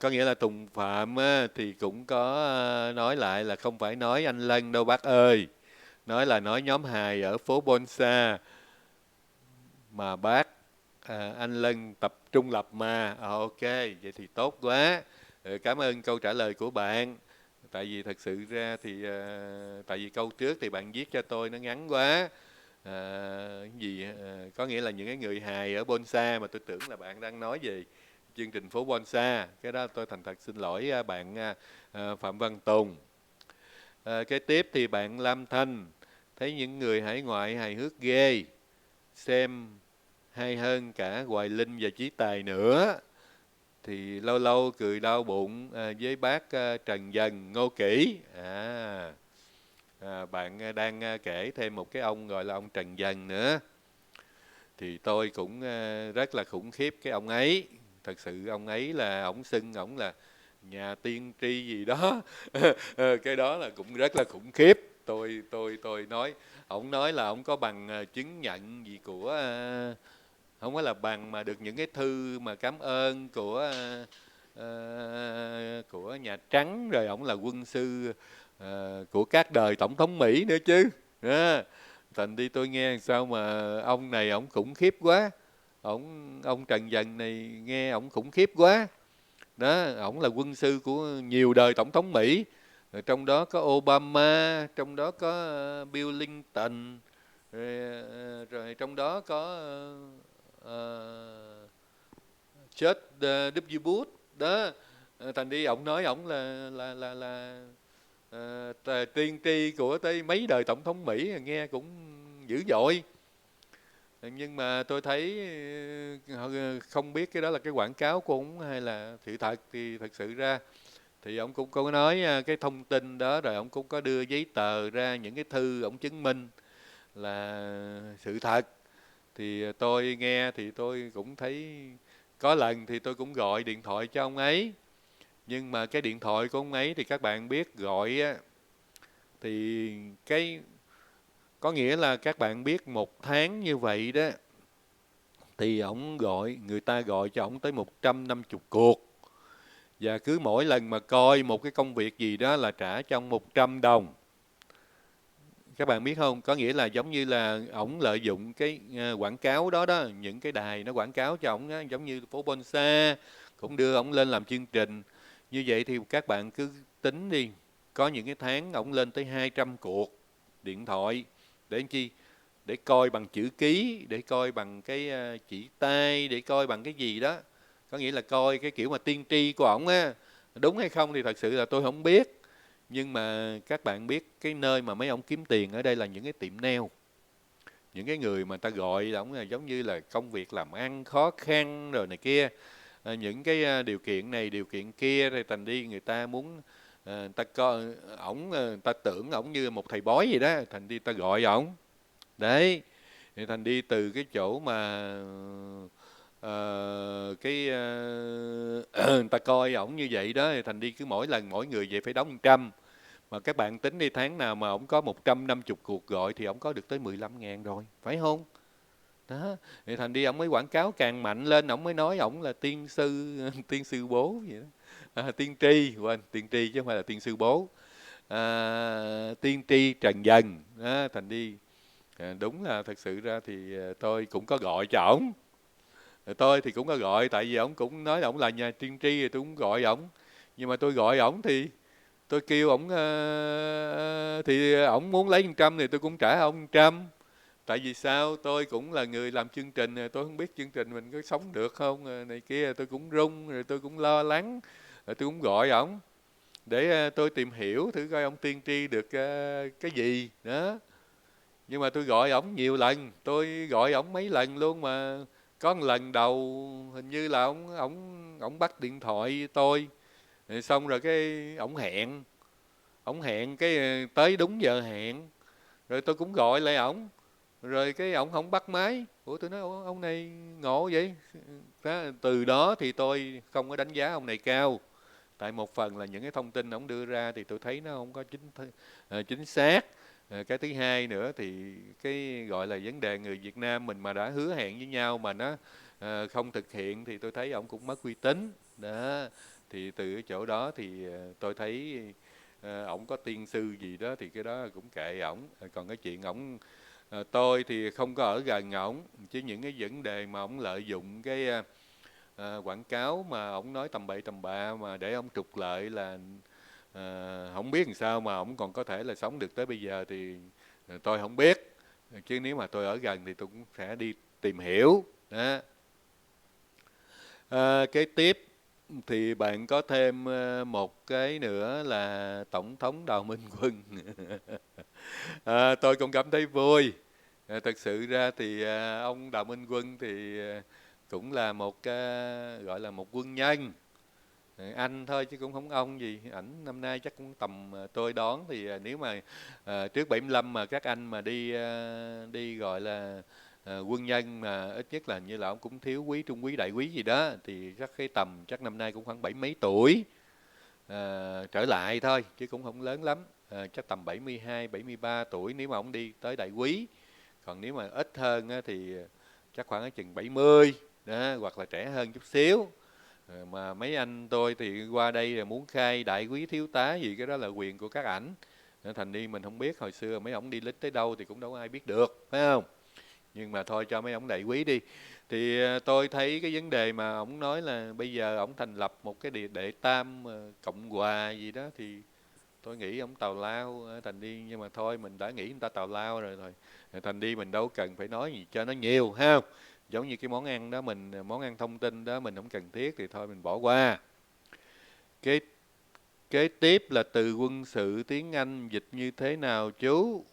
Có nghĩa là Tùng Phạm á, thì cũng có nói lại là không phải nói anh Lân đâu bác ơi, nói là nói nhóm hài ở phố Bonsa mà bác, anh Lân tập trung lập mà. Ok, vậy thì tốt quá. Cảm ơn câu trả lời của bạn. Tại vì thật sự ra thì tại vì câu trước thì bạn viết cho tôi nó ngắn quá. Có nghĩa là những cái người hài ở Bonsa, mà tôi tưởng là bạn đang nói về chương trình phố Bonsa. Cái đó tôi thành thật xin lỗi bạn Phạm Văn Tùng. Kế tiếp thì bạn Lam Thanh thấy những người hải ngoại hài hước ghê, xem hay hơn cả Hoài Linh và Chí Tài nữa, thì lâu lâu cười đau bụng với bác Trần Dần Ngô Kỷ. Bạn đang kể thêm một cái ông gọi là ông Trần Dần nữa, thì tôi cũng rất là khủng khiếp cái ông ấy. Thật sự ông ấy là ông xưng ông là nhà tiên tri gì đó. Cái đó là cũng rất là khủng khiếp. Tôi nói, ông nói là ông có bằng chứng nhận gì của không phải là bằng mà được những cái thư mà cảm ơn của Nhà Trắng, rồi ông là quân sư của các đời tổng thống Mỹ nữa chứ. Đó. Thành đi tôi nghe sao mà ông này ông khủng khiếp quá. Ông Trần Dần này nghe ông khủng khiếp quá. Đó, ông là quân sư của nhiều đời tổng thống Mỹ. Trong đó có Obama, trong đó có Bill Clinton, rồi trong đó có George W. Bush đó. Thành đi ông nói ông là tiên tri của tới mấy đời tổng thống Mỹ, nghe cũng dữ dội. Nhưng mà tôi thấy họ không biết cái đó là cái quảng cáo của ông hay là sự thật. Thì thật sự ra thì ông cũng có nói cái thông tin đó, rồi ông cũng có đưa giấy tờ ra, những cái thư ông chứng minh là sự thật. Thì tôi nghe thì tôi cũng thấy, có lần thì tôi cũng gọi điện thoại cho ông ấy, nhưng mà cái điện thoại của ông ấy thì các bạn biết gọi á, thì cái có nghĩa là các bạn biết một tháng như vậy đó, thì người ta gọi cho ổng tới 150 cuộc, và cứ mỗi lần mà coi một cái công việc gì đó là trả cho ông 100 đồng. Các bạn biết không? Có nghĩa là giống như là ổng lợi dụng cái quảng cáo đó đó, những cái đài nó quảng cáo cho ổng á, giống như phố Bonsa cũng đưa ổng lên làm chương trình. Như vậy thì các bạn cứ tính đi, có những cái tháng ổng lên tới 200 cuộc điện thoại, để làm chi? Để coi bằng chữ ký, để coi bằng cái chỉ tay, để coi bằng cái gì đó. Có nghĩa là coi cái kiểu mà tiên tri của ổng á, đúng hay không thì thật sự là tôi không biết. Nhưng mà các bạn biết cái nơi mà mấy ông kiếm tiền ở đây là những cái tiệm nail. Những cái người mà ta gọi ổng là giống như là công việc làm ăn khó khăn rồi này kia. Những cái điều kiện này, điều kiện kia, rồi thành đi người ta muốn người ta coi ổng, người ta tưởng ổng như một thầy bói gì đó, thành đi ta gọi ổng. Đấy, thì thành đi từ cái chỗ mà người ta coi ổng như vậy đó, thì thành đi cứ mỗi lần mỗi người về phải đóng 100. Mà các bạn tính đi, tháng nào mà ổng có 150 cuộc gọi thì ổng có được tới 15.000 rồi, phải không? Đó, thì thành đi ổng mới quảng cáo càng mạnh lên, ổng mới nói ổng là tiên sư tiên sư bố vậy đó. Tiên tri, quên, tiên tri chứ không phải là tiên sư bố. tiên tri Trần Dần đó, thành đi đúng là thật sự ra thì tôi cũng có gọi cho ổng. Tôi thì cũng có gọi, tại vì ổng cũng nói ổng là nhà tiên tri thì tôi cũng gọi ổng. Nhưng mà tôi gọi ổng thì tôi kêu ổng thì ổng muốn lấy 100 thì tôi cũng trả ông 100. Tại vì sao? Tôi cũng là người làm chương trình, tôi không biết chương trình mình có sống được không này kia, tôi cũng run, rồi tôi cũng lo lắng, rồi tôi cũng gọi ổng để tôi tìm hiểu thử coi ông tiên tri được cái gì đó. Nhưng mà tôi gọi ổng nhiều lần, tôi gọi ổng mấy lần luôn mà có một lần đầu hình như là ổng bắt điện thoại tôi, rồi xong rồi cái ổng hẹn cái tới đúng giờ hẹn, rồi tôi cũng gọi lại ổng, rồi cái ổng không bắt máy. Ủa tôi nói ông này ngộ vậy đó. Từ đó thì tôi không có đánh giá ông này cao, tại một phần là những cái thông tin ổng đưa ra thì tôi thấy nó không có chính xác. Cái thứ hai nữa thì cái gọi là vấn đề người Việt Nam mình mà đã hứa hẹn với nhau mà nó không thực hiện thì tôi thấy ổng cũng mất uy tín đó. Thì từ cái chỗ đó thì tôi thấy ổng có tiên sư gì đó thì cái đó cũng kệ ổng. Còn cái chuyện ổng tôi thì không có ở gần ổng, chứ những cái vấn đề mà ổng lợi dụng cái quảng cáo mà ổng nói tầm bậy tầm bạ mà để ổng trục lợi là không biết làm sao mà ổng còn có thể là sống được tới bây giờ thì tôi không biết. Chứ nếu mà tôi ở gần thì tôi cũng sẽ đi tìm hiểu đó. Kế tiếp thì bạn có thêm một cái nữa là Tổng thống Đào Minh Quân. Tôi cũng cảm thấy vui. Thực sự ra thì ông Đào Minh Quân thì cũng là một gọi là một quân nhân. Anh thôi chứ cũng không ông gì. Ảnh năm nay chắc cũng tầm tôi đoán thì nếu mà trước 75 mà các anh mà đi gọi là quân nhân mà ít nhất là như là ông cũng thiếu quý, trung quý, đại quý gì đó thì chắc năm nay cũng khoảng 70 mấy tuổi trở lại thôi chứ cũng không lớn lắm. Chắc tầm 72, 73 tuổi nếu mà ông đi tới đại quý. Còn nếu mà ít hơn thì chắc khoảng ở chừng 70 đó, hoặc là trẻ hơn chút xíu. Mà mấy anh tôi thì qua đây là muốn khai đại quý thiếu tá gì, cái đó là quyền của các ảnh. Thành đi mình không biết hồi xưa mấy ổng đi lính tới đâu thì cũng đâu có ai biết được, phải không? Nhưng mà thôi cho mấy ổng đại quý đi. Thì tôi thấy cái vấn đề mà ổng nói là bây giờ ổng thành lập một cái đệ tam cộng hòa gì đó thì tôi nghĩ ổng tào lao. Thành đi nhưng mà thôi mình đã nghĩ người ta tào lao rồi rồi, thành đi mình đâu cần phải nói gì cho nó nhiều, ha không? Giống như cái món ăn đó, món ăn thông tin đó mình không cần thiết thì thôi mình bỏ qua. Kế kế tiếp là từ quân sự tiếng Anh dịch như thế nào chú?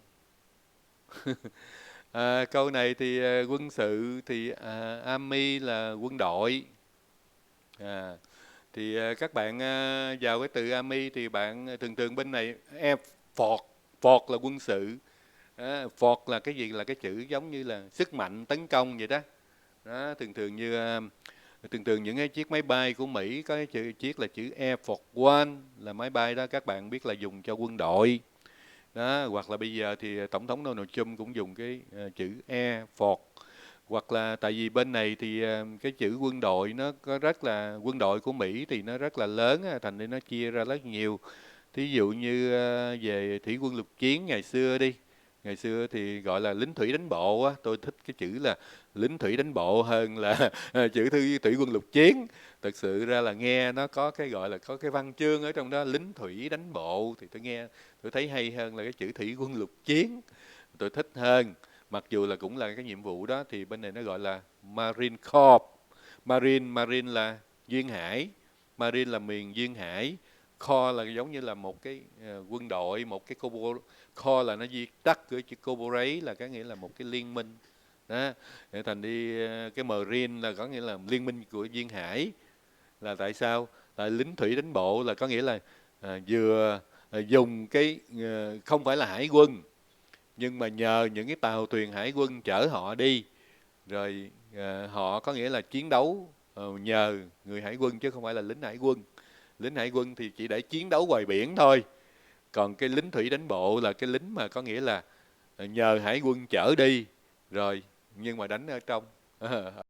Câu này thì quân sự thì Army là quân đội. Thì các bạn vào cái từ Army thì bạn thường thường bên này Air Force, Force là quân sự. Force là cái gì? Là cái chữ giống như là sức mạnh tấn công vậy đó. Thường thường những cái chiếc máy bay của Mỹ có cái chiếc là chữ Air Force One, là máy bay đó các bạn biết là dùng cho quân đội đó. Hoặc là bây giờ thì tổng thống Donald Trump cũng dùng cái chữ Air Force. Hoặc là tại vì bên này thì cái chữ quân đội nó có rất là, quân đội của Mỹ thì nó rất là lớn, thành nên nó chia ra rất nhiều. Thí dụ như về thủy quân lục chiến ngày xưa đi, ngày xưa thì gọi là lính thủy đánh bộ á. Tôi thích cái chữ là lính thủy đánh bộ hơn là chữ thủy quân lục chiến. Thực sự ra là nghe nó có cái gọi là có cái văn chương ở trong đó, lính thủy đánh bộ, thì tôi thấy hay hơn là cái chữ thủy quân lục chiến. Tôi thích hơn. Mặc dù là cũng là cái nhiệm vụ đó thì bên này nó gọi là Marine Corps. Marine là duyên hải, Marine là miền duyên hải. Corps là giống như là một cái quân đội, một cái Corps là nó viết tắt của chữ corporate là có nghĩa là một cái liên minh đó. Để thành đi cái Marine là có nghĩa là liên minh của duyên hải. Là tại sao? Là lính thủy đánh bộ là có nghĩa là vừa dùng cái không phải là hải quân, nhưng mà nhờ những cái tàu thuyền hải quân chở họ đi, rồi họ có nghĩa là chiến đấu nhờ người hải quân chứ không phải là lính hải quân. Lính hải quân thì chỉ để chiến đấu ngoài biển thôi. Còn cái lính thủy đánh bộ là cái lính mà có nghĩa là nhờ hải quân chở đi rồi nhưng mà đánh ở trong